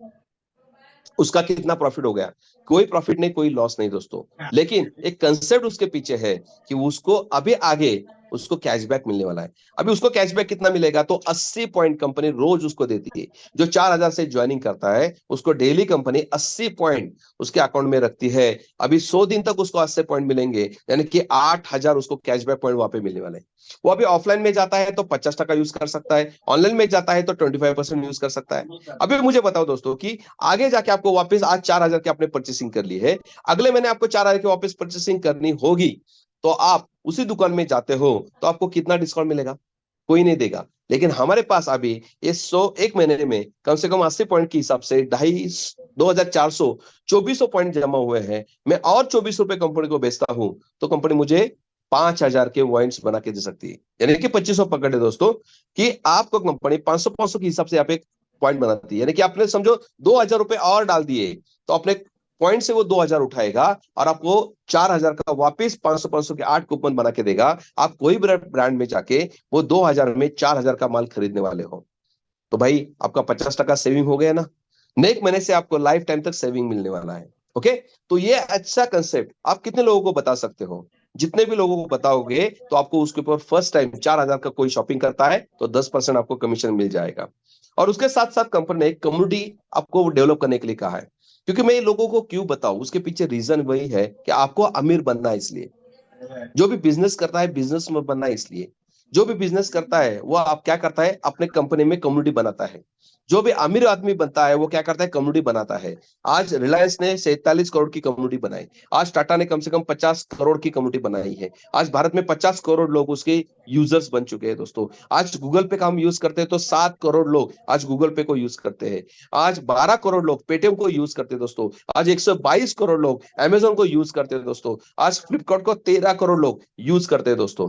उसका कितना प्रॉफिट हो गया? कोई प्रॉफिट नहीं, कोई लॉस नहीं दोस्तों। लेकिन एक कंसेप्ट उसके पीछे है कि उसको अभी आगे उसको कैशबैक मिलने वाला है। अभी उसको कैशबैक कितना मिलेगा? तो 80 पॉइंट कंपनी रोज उसको देती है। जो 4,000 से ज्वाइनिंग करता है उसको डेली कंपनी 80 पॉइंट उसके अकाउंट में रखती है। अभी 100 दिन तक उसको 80 पॉइंट मिलेंगे, यानी कि 8,000 उसको कैशबैक पॉइंट वहां पे मिलने वाले हैं। वो अभी ऑफलाइन में जाता है तो 50% यूज कर सकता है, ऑनलाइन में जाता है तो 25% यूज कर सकता है। अभी मुझे बताओ दोस्तों कि आगे जाके आपको वापस आज 4,000 की आपने परचेसिंग कर ली है, अगले महीने आपको 4,000 की वापस परचेसिंग करनी होगी, तो आप उसी दुकान में जाते हो तो आपको कितना डिस्काउंट मिलेगा? कोई नहीं देगा। लेकिन हमारे पास अभी ये 100 एक महीने में कम से कम 80 पॉइंट के हिसाब से 2,400 2400 पॉइंट जमा हुए हैं। मैं और 24 रुपए कंपनी को बेचता हूं तो कंपनी मुझे 5,000 के पॉइंट्स बना के दे सकती है। यानी कि 2500 पकड़े दोस्तों, कि आपको कंपनी 500-500 के हिसाब से आप एक पॉइंट बनाती है। यानी कि आपने समझो 2,000 रुपए और डाल दिए तो अपने पॉइंट से वो 2,000 उठाएगा और आपको 4,000 का वापस 500-500 के 8 कूपन बना के देगा। आप कोई ब्रांड में जाके वो 2,000 में 4,000 का माल खरीदने वाले हो, तो भाई आपका 50% सेविंग हो गया ना। नेक्स्ट महीने से आपको लाइफ टाइम तक सेविंग मिलने वाला है। ओके, तो ये अच्छा कंसेप्ट आप कितने लोगों को बता सकते हो? जितने भी लोगों को बताओगे तो आपको उसके ऊपर फर्स्ट टाइम 4,000 का कोई शॉपिंग करता है तो 10% आपको कमीशन मिल जाएगा। और उसके साथ साथ कंपनी ने कम्युनिटी आपको डेवलप करने के लिए कहा है। क्योंकि मैं लोगों को क्यों बताऊं, उसके पीछे रीजन वही है कि आपको अमीर बनना है। इसलिए जो भी बिजनेस करता है बिजनेस में बनना है। इसलिए जो भी बिजनेस करता है वो आप क्या करता है, अपने कंपनी में कम्युनिटी बनाता है। जो भी अमीर आदमी बनता है वो क्या करता है, कम्युनिटी बनाता है। आज रिलायंस ने 47 करोड़ की कम्युनिटी बनाई, आज टाटा ने कम से कम 50 करोड़ की कम्युनिटी बनाई है। आज भारत में 50 करोड़ लोग उसके यूजर्स बन चुके हैं दोस्तों। आज गूगल पे का हम यूज करते हैं तो 7 करोड़ लोग आज गूगल पे को यूज करते हैं। आज 12 करोड़ लोग पेटीएम को यूज करते हैं दोस्तों। आज 122 करोड़ लोग अमेजोन को यूज करते हैं दोस्तों। आज फ्लिपकार्ट को 13 करोड़ लोग यूज करते हैं दोस्तों।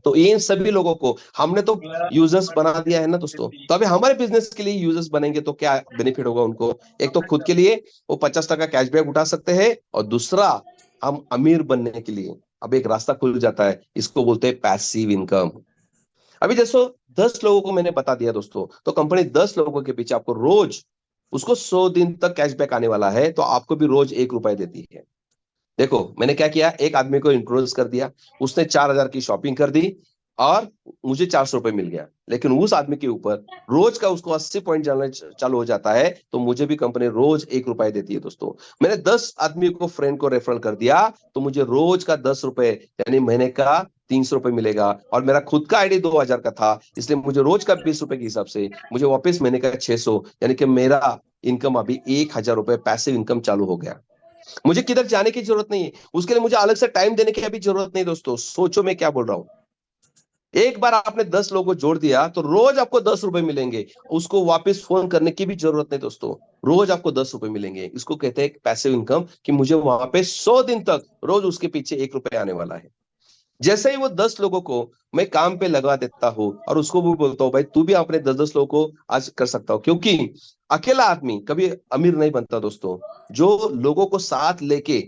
तो इन सभी लोगों को हमने तो यूजर्स बना दिया है ना दोस्तों। तो अभी हमारे बिजनेस के लिए यूजर्स बनेंगे तो क्या बेनिफिट होगा उनको? एक तो खुद के लिए वो 50% कैशबैक उठा सकते हैं, और दूसरा हम अमीर बनने के लिए अब एक रास्ता खुल जाता है। इसको बोलते हैं पैसिव इनकम। अभी जैसो 10 लोगों को मैंने बता दिया दोस्तों, तो कंपनी 10 लोगों के पीछे आपको रोज उसको 100 दिन तक कैशबैक आने वाला है, तो आपको भी रोज 1 रुपए देती है। देखो मैंने क्या किया, एक आदमी को इंट्रोड्यूस कर दिया, उसने 4,000 की शॉपिंग कर दी, और मुझे 400 रुपए मिल गया, लेकिन उस आदमी के ऊपर रोज का उसको 80 पॉइंट जाना चालू हो जाता है, तो मुझे भी कंपनी रोज 1 रुपए देती है दोस्तों। मैंने 10 आदमी को, फ्रेंड को रेफरल कर दिया, तो मुझे रोज का 10 रुपए यानी महीने का 300 रुपए मिलेगा। और मेरा खुद का आईडी 2000 का था, इसलिए मुझे रोज का 20 रुपए के हिसाब से मुझे वापस महीने का 600, यानी कि मेरा इनकम अभी 1000 रुपए पैसिव इनकम चालू हो गया। मुझे किधर जाने की जरूरत नहीं है, उसके लिए मुझे अलग से टाइम देने की अभी जरूरत नहीं दोस्तों। सोचो मैं क्या बोल रहा हूं। एक बार आपने 10 लोगों को जोड़ दिया तो रोज आपको 10 रुपए मिलेंगे, उसको वापस फोन करने की भी जरूरत नहीं दोस्तों। रोज आपको 10 रुपए मिलेंगे, इसको कहते हैं पैसिव इनकम, कि मुझे वहां पे 100 दिन तक रोज उसके पीछे 1 रुपए आने वाला है। जैसे ही वो 10 लोगों को मैं काम पे लगा देता हूं, और उसको भी बोलता हूं भाई तू भी अपने 10-10 लोगों को आज कर सकता हो, क्योंकि अकेला आदमी कभी अमीर नहीं बनता दोस्तों। जो लोगों को साथ लेके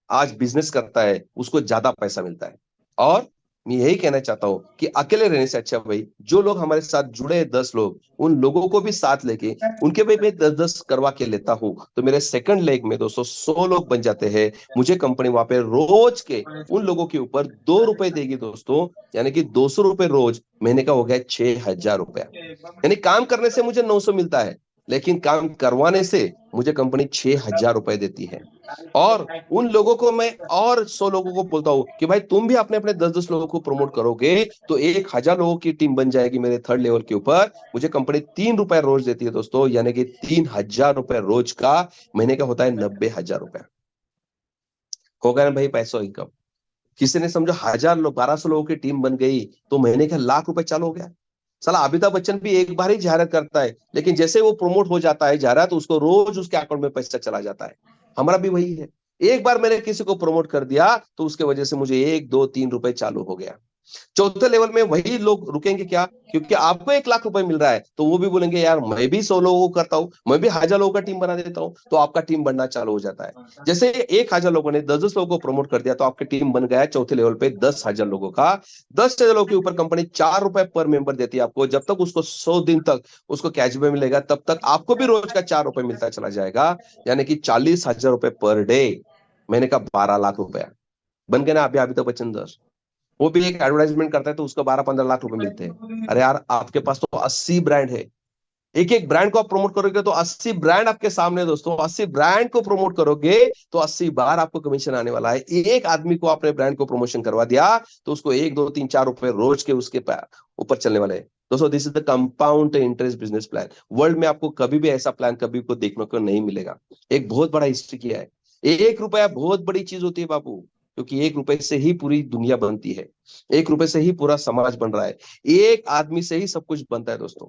आज बिजनेस करता है उसको ज्यादा पैसा मिलता है। और मैं यही कहना चाहता हूं कि अकेले रहने से अच्छा भाई, जो लोग हमारे साथ जुड़े हैं 10 लोग, उन लोगों को भी साथ लेके उनके भी मैं 10-10 करवा के लेता हूं, तो मेरे सेकंड लेग में दोस्तों 100 लोग बन जाते हैं। मुझे कंपनी वहां पे रोज के उन लोगों के ऊपर 2 रुपए देगी दोस्तों, यानी कि 200 रुपए रोज, महीने का हो गया 6000 रुपया। यानी काम करने से मुझे 900 मिलता है, लेकिन काम करवाने से मुझे कंपनी 6000 रुपए देती है। और उन लोगों को मैं और 100 लोगों को बोलता हूं कि भाई तुम भी अपने अपने 10-10 लोगों को प्रमोट करोगे तो 1000 लोगों की टीम बन जाएगी मेरे थर्ड लेवल के ऊपर। मुझे कंपनी 3 रुपए रोज देती है दोस्तों, यानी कि 3000 रुपए रोज का, महीने का होता है 90,000 रुपए। हो गया ना भाई पैसा इनकम। किसी ने समझो 1000 लोग, 1200 लोगों की टीम बन गई तो महीने का लाख रुपए चालू हो गया। साला अमिताभ बच्चन भी एक बार ही जाहिरात करता है, लेकिन जैसे वो प्रमोट हो जाता है जाहिरात, तो उसको रोज उसके अकाउंट में पैसा चला जाता है। हमारा भी वही है। एक बार मैंने किसी को प्रमोट कर दिया तो उसके वजह से मुझे 1 2 3 रुपए चालू हो गया। चौथे लेवल में वही लोग रुकेंगे क्या, क्योंकि आपको 1 लाख रुपए मिल रहा है, तो वो भी बोलेंगे यार मैं भी 100 लोगों को करता हूं, मैं भी 1000 लोगों का टीम बना देता हूं, तो आपका टीम बनना चालू हो जाता है। जैसे 1000 लोगों ने 10-10 लोगों को प्रमोट कर दिया, तो आपकी टीम बन गया है चौथे लेवल पे 10,000 लोगों का। 10,000 लोगों के ऊपर कंपनी 4 रुपए पर मेंबर देती है आपको। जब तक उसको 100 दिन तक उसको कैशबैक मिलेगा, तब तक आपको भी रोज का 4 रुपए मिलता चला जाएगा, यानी कि 40,000 रुपए पर डे, महीने का 12 लाख रुपया बन गया ना। अभी अभी तो बच्चन दस, वो भी एक एडवर्टाइजमेंट करता है तो उसको 12-15 लाख रुपए मिलते हैं। अरे यार आपके पास तो 80 ब्रांड है, एक एक ब्रांड को आप प्रमोट करोगे तो 80 ब्रांड आपके सामने है दोस्तों। 80 ब्रांड को प्रमोट करोगे तो 80 बार आपको कमीशन आने वाला है। एक आदमी को आपने ब्रांड को प्रमोशन करवा दिया तो उसको 1 2 3 4 रुपए रोज के उसके ऊपर चलने वाले हैं दोस्तों। This is the compound interest business plan. World में आपको कभी भी ऐसा प्लान कभी को देखने को नहीं मिलेगा। एक बहुत बड़ा हिस्ट्री किया है। 1 रुपया बहुत बड़ी चीज होती है बाबू, क्योंकि 1 रुपए से ही पूरी दुनिया बनती है। 1 रुपए से ही पूरा समाज बन रहा है। एक आदमी से ही सब कुछ बनता है दोस्तों।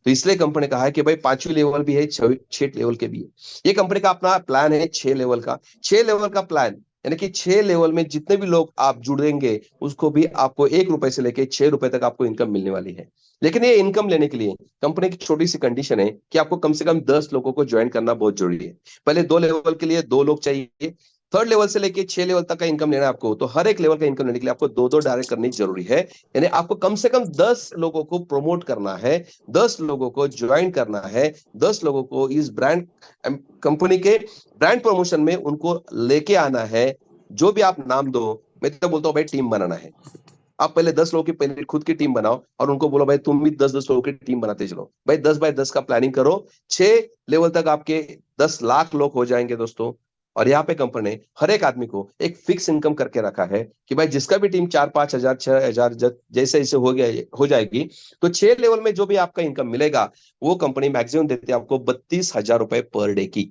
तो इसलिए कंपनी ने कहा है कि भाई 5वीं लेवल भी है, 6 लेवल के भी है। ये कंपनी का अपना प्लान है 6 लेवल का। 6 लेवल का प्लान यानी कि 6 लेवल में जितने भी लोग आप जुड़ेंगे उसको भी आपको 1 रुपए से लेके 6 रुपए तक आपको इनकम मिलने वाली है। लेकिन ये इनकम लेने के लिए कंपनी की छोटी सी कंडीशन है कि आपको कम से कम 10 लोगों को ज्वाइन करना बहुत जरूरी है। पहले 2 लेवल के लिए 2 लोग चाहिए। थर्ड लेवल से लेके 6 लेवल तक का इनकम लेना है आपको, तो हर एक लेवल का इनकम लेने के लिए आपको 2 डायरेक्ट करनी जरूरी है। यानी आपको कम से कम 10 लोगों को प्रमोट करना है, 10 लोगों को ज्वाइन करना है, 10 लोगों को इस ब्रांड कंपनी के ब्रांड प्रमोशन में उनको लेके आना है। जो भी आप नाम दो, मैं तो बोलता हूँ भाई टीम बनाना है। आप पहले 10 लोगों की पहले खुद की टीम बनाओ और उनको बोलो भाई तुम भी 10-10 लोगों की टीम बनाते चलो। भाई 10 बाय 10 का प्लानिंग करो। 6 लेवल तक आपके 10 लाख लोग हो जाएंगे दोस्तों। और यहाँ पे कंपनी ने हर एक आदमी को एक फिक्स इनकम करके रखा है कि भाई जिसका भी टीम 4-5 हजार 6 हजार जैसे जैसे हो जाएगी, तो 6 लेवल में जो भी आपका इनकम मिलेगा वो कंपनी मैक्सिमम देती है आपको 32,000 रुपए पर डे की।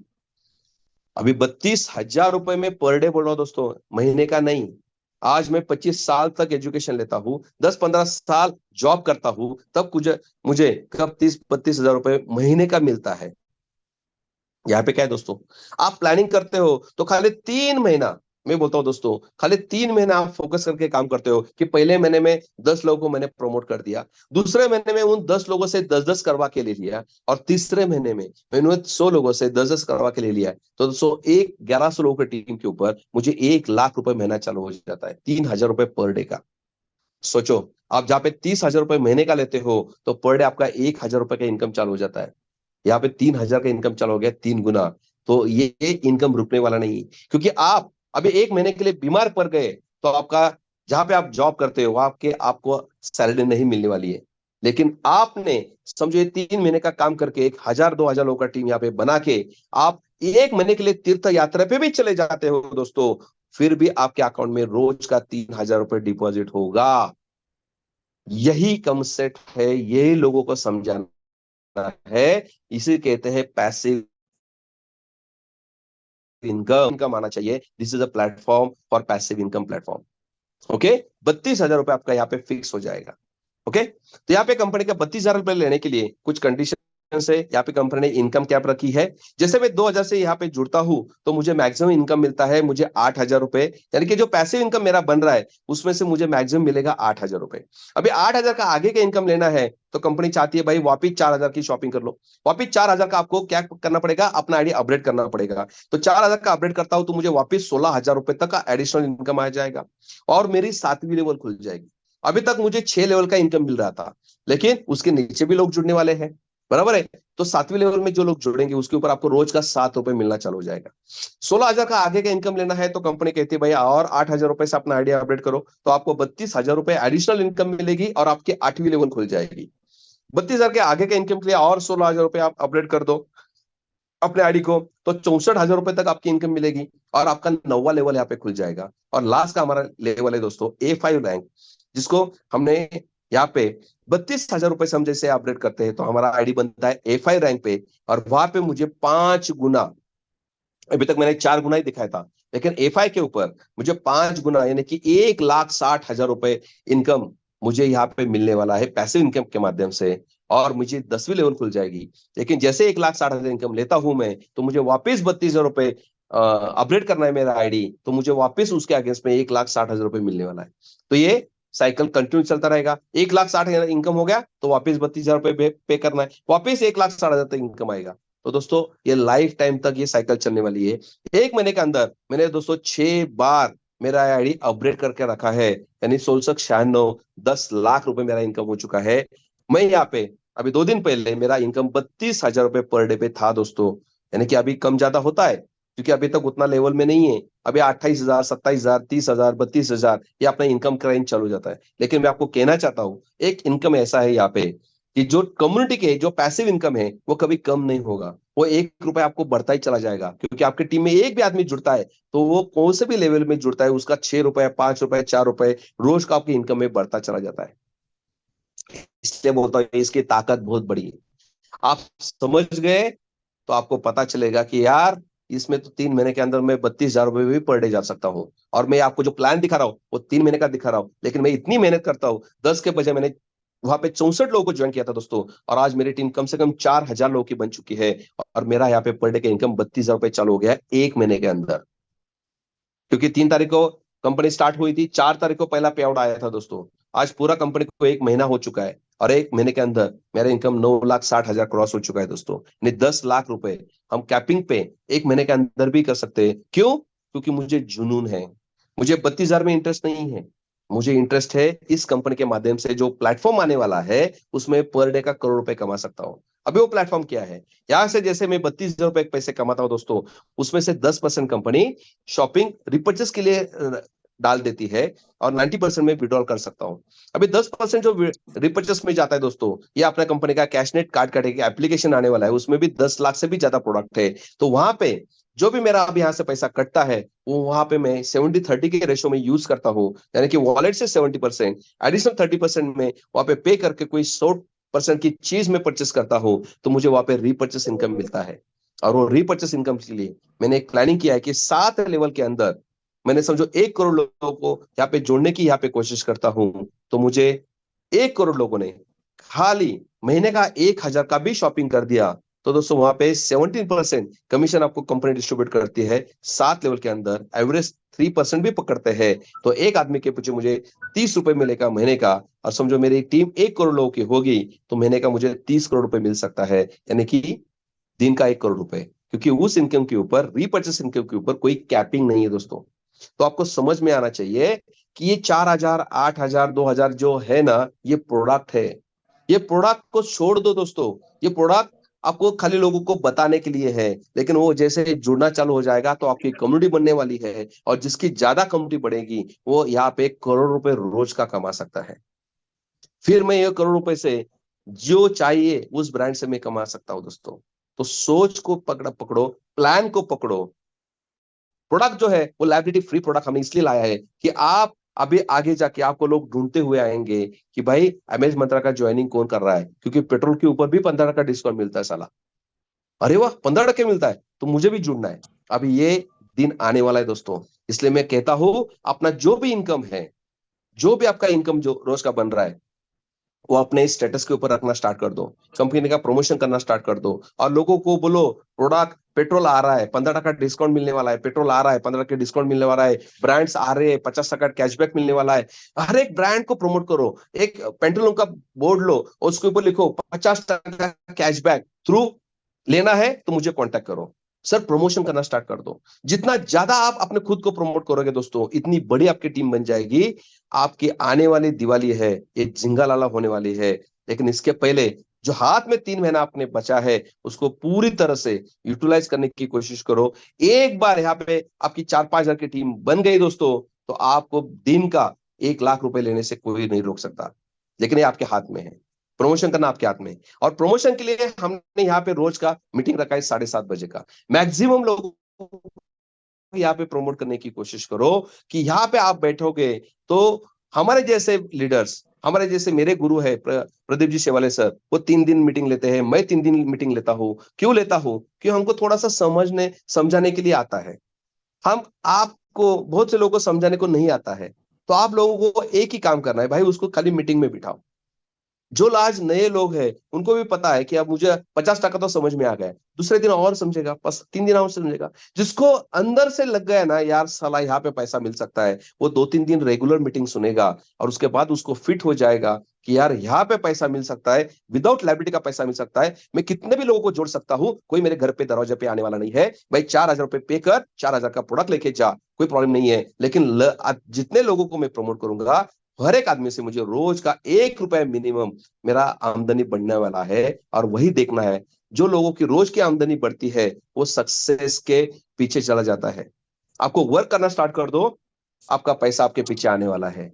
अभी 32,000 रुपए में पर डे बोल रहा हूं दोस्तों, महीने का नहीं। आज मैं 25 साल तक एजुकेशन लेता हूं, 10-15 साल जॉब करता हूं, तब मुझे कब 30-32 हजार रुपए महीने का मिलता है। यहाँ पे क्या है दोस्तों, आप प्लानिंग करते हो तो खाली 3 महीना, मैं बोलता हूँ दोस्तों, खाली 3 महीना आप फोकस करके काम करते हो कि पहले महीने में 10 लोगों को मैंने प्रमोट कर दिया, दूसरे महीने में उन 10 लोगों से 10-10 करवा के ले लिया, और तीसरे महीने में मैंने 100 लोगों से 10-10 करवा के ले लिया। तो दोस्तों 1100 लोगों की टीम के ऊपर मुझे 1 लाख रुपए महीना चालू हो जाता है, 3,000 रुपए पर डे का। सोचो, आप जहाँ पे 30,000 रुपए महीने का लेते हो तो पर डे आपका 1,000 रुपए का इनकम चालू हो जाता है। यहाँ पे 3,000 का इनकम चालू हो गया 3 गुना। तो ये इनकम रुकने वाला नहीं, क्योंकि आप अभी 1 महीने के लिए बीमार पड़ गए तो आपका जहां पे आप जॉब करते हो वहां आपको सैलरी नहीं मिलने वाली है, लेकिन आपने समझो ये 3 महीने का काम करके 1,000-2,000 लोगों का टीम यहाँ पे बना के आप 1 महीने के लिए तीर्थ यात्रा पे भी चले जाते हो दोस्तों, फिर भी आपके अकाउंट में रोज का 3,000 रुपए डिपॉजिट होगा। यही कॉन्सेप्ट है, यही लोगों को समझाना है। इसे कहते हैं पैसिव इनकम आना चाहिए। This is a platform for passive income platform. Okay, 32,000 रुपए आपका यहाँ पे फिक्स हो जाएगा। ओके, तो यहाँ पे कंपनी का 32,000 रुपए लेने के लिए कुछ कंडीशन से यहाँ पे कंपनी ने इनकम कैप रखी है। जैसे मैं 2,000 से यहाँ पे जुड़ता हूं तो मुझे मैक्सिमम इनकम मिलता है मुझे 8,000 रुपए, यानी कि जो पैसिव इनकम मेरा बन रहा है उसमें से मुझे मैक्सिमम मिलेगा 8,000 रुपए। अभी 8,000 का आगे का इनकम लेना है तो कंपनी चाहती है भाई वापिस 4,000 की शॉपिंग कर लो। वापिस 4,000 का आपको क्या करना पड़ेगा, अपना आईडी अपडेट करना पड़ेगा। तो 4,000 का अपडेट करता हूं तो मुझे वापिस 16,000 रुपए तक का एडिशनल इनकम आ जाएगा और मेरी 7वीं लेवल खुल जाएगी। अभी तक मुझे 6 लेवल का इनकम मिल रहा था, लेकिन उसके नीचे भी लोग जुड़ने वाले हैं, बराबर है। तो 7वीं लेवल में जो लोग जुड़ेंगे उसके ऊपर आपको रोज का 7 रुपए मिलना चालू हो जाएगा। 16,000 का आगे का इनकम लेना है तो कंपनी कहती है भाई और 8,000 रुपए से अपना आइडिया अपडेट करो, तो आपको 32,000 रुपए एडिशनल इनकम मिलेगी और आपकी 8वीं लेवल खुल जाएगी। 32,000 के आगे के इनकम के लिए और 16,000 रुपए आप अपडेट कर दो अपने आईडी को, तो 64,000 रुपए तक आपकी इनकम मिलेगी और आपका 9वां लेवल यहाँ पे खुल जाएगा। और लास्ट का हमारा लेवल है दोस्तों A5 रैंक, जिसको हमने यहाँ पे 32,000 रुपए से हम जैसे अपडेट करते हैं तो हमारा आईडी बनता है A5 रैंक पे, और वहां पे मुझे 5 गुना, अभी तक मैंने 4 गुना ही दिखाया था, लेकिन A5 के ऊपर मुझे 5 गुना यानी कि 1,60,000 रुपए इनकम मुझे यहाँ पे मिलने वाला है पैसिव इनकम के माध्यम से, और मुझे 10वीं लेवल खुल जाएगी। लेकिन जैसे 1,60,000 इनकम लेता हूं मैं तो मुझे वापस 32,000 रुपए अपडेट करना है मेरा आईडी, तो मुझे वापस उसके अगेंस्ट में 1,60,000 रुपए मिलने वाला है। तो ये साइकिल कंटिन्यू चलता रहेगा। 1,60,000 इनकम हो गया तो वापस 32,000 रुपए पे करना है, वापस 1,60,000 तक इनकम आएगा। तो दोस्तों ये लाइफ टाइम तक ये साइकिल चलने वाली है। 1 महीने के अंदर मैंने दोस्तों 6 बार मेरा आईडी अपग्रेड करके रखा है, यानी 1696 10 लाख रुपए मेरा इनकम हो चुका है। मैं यहाँ पे अभी 2 दिन पहले मेरा इनकम 32,000 रुपए पर डे पे था दोस्तों, यानी कि अभी कम ज्यादा होता है क्योंकि अभी तक उतना लेवल में नहीं है। अभी 28,000 27,000 30,000 32,000 ये अपना इनकम का रेंज चालू जाता है। लेकिन मैं आपको कहना चाहता हूँ एक इनकम ऐसा है यहाँ पे कि जो कम्युनिटी के जो पैसिव इनकम है वो कभी कम नहीं होगा, वो 1 रुपए आपको बढ़ता ही चला जाएगा, क्योंकि आपके टीम में एक भी आदमी जुड़ता है तो वो कौन से भी लेवल में जुड़ता है उसका 6 रुपए 5 रुपए 4 रुपए रोज का आपकी इनकम में बढ़ता चला जाता है। इसलिए बोलता हूँ इसकी ताकत बहुत बड़ी है। आप समझ गए तो आपको पता चलेगा कि यार इसमें तो 3 महीने के अंदर मैं 32,000 रुपए भी पर डे जा सकता हूँ। और मैं आपको जो प्लान दिखा रहा हूँ वो 3 महीने का दिखा रहा हूँ, लेकिन मैं इतनी मेहनत करता हूँ, 10 के बजाय मैंने वहां पे 64 लोगों को ज्वाइन किया था दोस्तों, और आज मेरी टीम कम से कम 4,000 लोगों की बन चुकी है, और मेरा यहाँ पे पर डे का इनकम 32,000 रुपए चालू हो गया है 1 महीने के अंदर। क्योंकि 3 तारीख को कंपनी स्टार्ट हुई थी, 4 तारीख को पहला पे आउट आया था दोस्तों। आज पूरा कंपनी को 1 महीना हो चुका है और 1 महीने के अंदर मेरा इनकम 9,60,000 क्रॉस हो चुका है दोस्तों, यानी 10 लाख रुपए हम कैपिंग पे 1 महीने के अंदर भी कर सकते हैं। क्यों? क्योंकि मुझे जुनून है, मुझे 32,000 में इंटरेस्ट नहीं है, मुझे इंटरेस्ट है इस कंपनी के माध्यम से जो प्लेटफॉर्म आने वाला है उसमें पर डे का करोड़ रुपए कमा सकता हूं। अभी वो प्लेटफॉर्म क्या है, यहां से जैसे मैं 32,000 रुपए पैसे कमाता हूं दोस्तों, उसमें से 10% कंपनी शॉपिंग रिपर्चेस के लिए डाल देती है और 90% में विड्रॉल कर सकता हूं। अभी 10% जो रिपर्चेस में जाता है दोस्तों, ये अपना कंपनी का कैशनेट कार्ड का एप्लीकेशन आने वाला है, उसमें भी 10 लाख से भी ज्यादा प्रोडक्ट है। तो वहां पे जो भी मेरा अभी यहाँ से पैसा कटता है वो वहां पे मैं 70-30 के रेशो में यूज करता हूँ, यानी कि वॉलेट से 70% एडिशनल 30% में वहां पे करके कोई 100% की चीज में परचेस करता हूँ, तो मुझे वहां पे रीपर्चेस इनकम मिलता है। और वो रीपर्चेस इनकम के लिए मैंने एक प्लानिंग किया है कि 7 लेवल के अंदर मैंने समझो 1 करोड़ लोगों को यहाँ पे जोड़ने की यहाँ पे कोशिश करता हूं, तो मुझे 1 करोड़ लोगों ने खाली महीने का 1,000 का भी शॉपिंग कर दिया, तो दोस्तों वहां पे 17% कमीशन आपको कंपनी डिस्ट्रीब्यूट करती है। 7 लेवल के अंदर एवरेज 3% भी पकड़ते हैं, तो एक आदमी के पीछे मुझे 30 रुपए मिलेगा महीने का, और समझो मेरी टीम 1 करोड़ लोगों की होगी तो महीने का मुझे 30 करोड़ रुपए मिल सकता है, यानी कि दिन का 1 करोड़ रुपए, क्योंकि उस इनकम के ऊपर रीपर्चेस इनकम के ऊपर कोई कैपिंग नहीं है दोस्तों। तो आपको समझ में आना चाहिए कि ये 4,000 8,000 2,000 जो है ना, ये प्रोडक्ट है। ये प्रोडक्ट को छोड़ दो दोस्तों, ये प्रोडक्ट आपको खाली लोगों को बताने के लिए है, लेकिन वो जैसे जुड़ना चालू हो जाएगा तो आपकी कम्युनिटी बनने वाली है, और जिसकी ज्यादा कम्युनिटी बढ़ेगी वो यहाँ पे करोड़ रुपए रोज का कमा सकता है। फिर मैं ये करोड़ रुपए से जो चाहिए उस ब्रांड से मैं कमा सकता हूं दोस्तों। तो सोच को पकड़ो, प्लान को पकड़ो। प्रोडक्ट जो है वो लायबिलिटी फ्री प्रोडक्ट हमने इसलिए लाया है कि आप अभी आगे जाके आपको लोग ढूंढते हुए आएंगे कि भाई अमेज मंत्रा का ज्वाइनिंग कौन कर रहा है, क्योंकि पेट्रोल के ऊपर भी 15 का डिस्काउंट मिलता है साला। अरे वाह, 15% मिलता है, तो मुझे भी जुड़ना है। अभी ये दिन आने वाला है दोस्तों, इसलिए मैं कहता हूं अपना जो भी इनकम है, जो भी आपका इनकम जो रोज का बन रहा है, वो अपने स्टेटस के ऊपर रखना स्टार्ट कर दो, कंपनी का प्रमोशन करना स्टार्ट कर दो, और लोगों को बोलो प्रोडक्ट पेट्रोल आ रहा है, 15% डिस्काउंट मिलने वाला है, पेट्रोल आ रहा है 15 के डिस्काउंट मिलने वाला है, ब्रांड्स आ रहे हैं 50% कैशबैक मिलने वाला है। हर एक ब्रांड को प्रमोट करो। एक पेंटलून का बोर्ड लो और उसके ऊपर लिखो 50% कैशबैक, थ्रू लेना है तो मुझे कॉन्टेक्ट करो। सर प्रमोशन करना स्टार्ट कर दो। जितना ज्यादा आप अपने खुद को प्रमोट करोगे दोस्तों, इतनी बड़ी आपकी टीम बन जाएगी। आपकी आने वाली दिवाली है, ये जिंगा लाला होने वाली है, लेकिन इसके पहले जो हाथ में 3 महीना आपने बचा है उसको पूरी तरह से यूटिलाइज करने की कोशिश करो। एक बार यहाँ पे आपकी 4-5 हजार की टीम बन गई दोस्तों, तो आपको दिन का 1 लाख रुपए लेने से कोई नहीं रोक सकता। लेकिन ये आपके हाथ में है, प्रमोशन करना आपके हाथ में है। और प्रमोशन के लिए हमने यहाँ पे रोज का मीटिंग रखा है 7:30 बजे का। मैक्सिमम लोग यहाँ पे प्रमोट करने की कोशिश करो कि यहाँ पे आप बैठोगे तो हमारे जैसे लीडर्स, हमारे जैसे मेरे गुरु है प्रदीप जी शेवाले सर, वो 3 दिन मीटिंग लेते हैं, मैं 3 दिन मीटिंग लेता हूँ। क्यों लेता हूँ? क्यों हमको थोड़ा सा समझने समझाने के लिए आता है। हम आपको बहुत से लोगों को समझाने को नहीं आता है, तो आप लोगों को एक ही काम करना है भाई, उसको खाली मीटिंग में बिठाओ। जो आज नए लोग हैं उनको भी पता है कि अब मुझे 50% तो समझ में आ गया है, दूसरे दिन और समझेगा, 3 दिन और समझेगा। जिसको अंदर से लग गया ना यार साला यहाँ पे पैसा मिल सकता है, वो 2-3 दिन रेगुलर मीटिंग सुनेगा और उसके बाद उसको फिट हो जाएगा कि यार यहाँ पे पैसा मिल सकता है, विदाउट लाइबिलिटी का पैसा मिल सकता है। मैं कितने भी लोगों को जोड़ सकता हूँ, कोई मेरे घर पे दरवाजे पे आने वाला नहीं है। भाई 4,000 रुपए पे कर, 4,000 का प्रोडक्ट लेके जा, कोई प्रॉब्लम नहीं है। लेकिन जितने लोगों को मैं प्रमोट करूंगा, हर एक आदमी से मुझे रोज का 1 रुपए मिनिमम मेरा आमदनी बढ़ने वाला है। और वही देखना है, जो लोगों की रोज की आमदनी बढ़ती है वो सक्सेस के पीछे चला जाता है। आपको वर्क करना स्टार्ट कर दो, आपका पैसा आपके पीछे आने वाला है।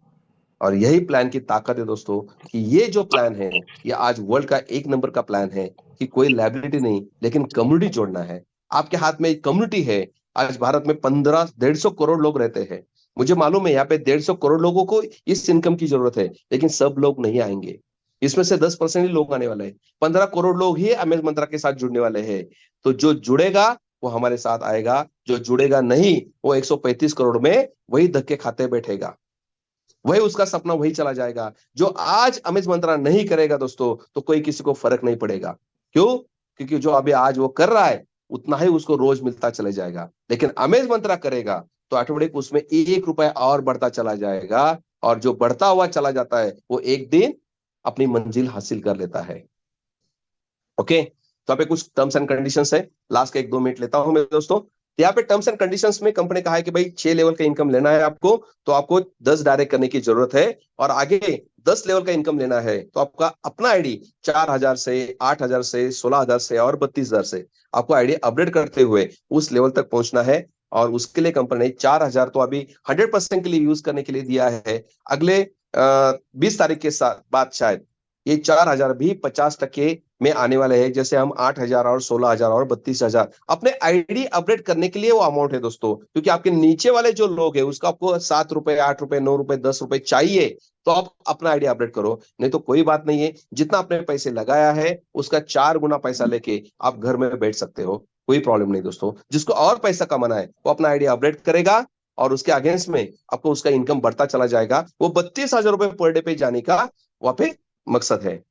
और यही प्लान की ताकत है दोस्तों, कि ये जो प्लान है ये आज वर्ल्ड का 1 नंबर का प्लान है, कि कोई लायबिलिटी नहीं लेकिन कम्युनिटी जोड़ना है। आपके हाथ में एक कम्युनिटी है। आज भारत में 150 करोड़ लोग रहते हैं। मुझे मालूम है यहाँ पे 150 करोड़ लोगों को इस इनकम की जरूरत है, लेकिन सब लोग नहीं आएंगे। इसमें से 10% ही लोग आने वाले हैं। 15 करोड़ लोग ही अमेज मंत्रा के साथ जुड़ने वाले हैं। तो जो जुड़ेगा वो हमारे साथ आएगा, जो जुड़ेगा नहीं वो 135 करोड़ में वही धक्के खाते बैठेगा, वही उसका सपना वही चला जाएगा। जो आज अमेज मंत्रा नहीं करेगा दोस्तों, तो कोई किसी को फर्क नहीं पड़ेगा। क्यों? क्योंकि जो अभी आज वो कर रहा है उतना ही उसको रोज मिलता चले जाएगा। लेकिन अमेज मंत्रा करेगा तो ऑटोमेटिक उसमें 1 रुपया और बढ़ता चला जाएगा, और जो बढ़ता हुआ चला जाता है वो एक दिन अपनी मंजिल हासिल कर लेता है। ओके, तो यहाँ पे कुछ टर्म्स एंड कंडीशंस है, लास्ट के 1-2 मिनट लेता हूं मैं दोस्तों। यहाँ पे टर्म्स एंड कंडीशंस में कंपनी कहा है कि भाई 6 लेवल का इनकम लेना है आपको, तो आपको 10 डायरेक्ट करने की जरूरत है। और आगे 10 लेवल का इनकम लेना है तो आपका अपना आईडी 4,000 से, 8,000 से, 16,000 से और 32,000 से आपको आईडी अपडेट करते हुए उस लेवल तक पहुंचना है। और उसके लिए कंपनी ने 4,000 तो अभी 100% के लिए यूज करने के लिए दिया है। अगले 20 तारीख के बाद शायद ये 4,000 भी 50% में आने वाले हैं। जैसे हम 8,000 और 16,000 और 32,000 अपने आईडी अपडेट करने के लिए वो अमाउंट है दोस्तों। क्योंकि आपके नीचे वाले जो लोग हैं उसका आपको 7 रुपए, 8 रुपए, 9 रुपए, 10 रुपए चाहिए, तो आप अपना आईडी अपडेट करो। नहीं तो कोई बात नहीं है, जितना आपने पैसे लगाया है उसका 4 गुना पैसा लेके आप घर में बैठ सकते हो, कोई प्रॉब्लम नहीं दोस्तों। जिसको और पैसा कमाना है वो अपना आईडी अपडेट करेगा और उसके अगेंस्ट में आपको उसका इनकम बढ़ता चला जाएगा। वो 32,000 रुपए पर डे पे जाने का वहां पे मकसद है।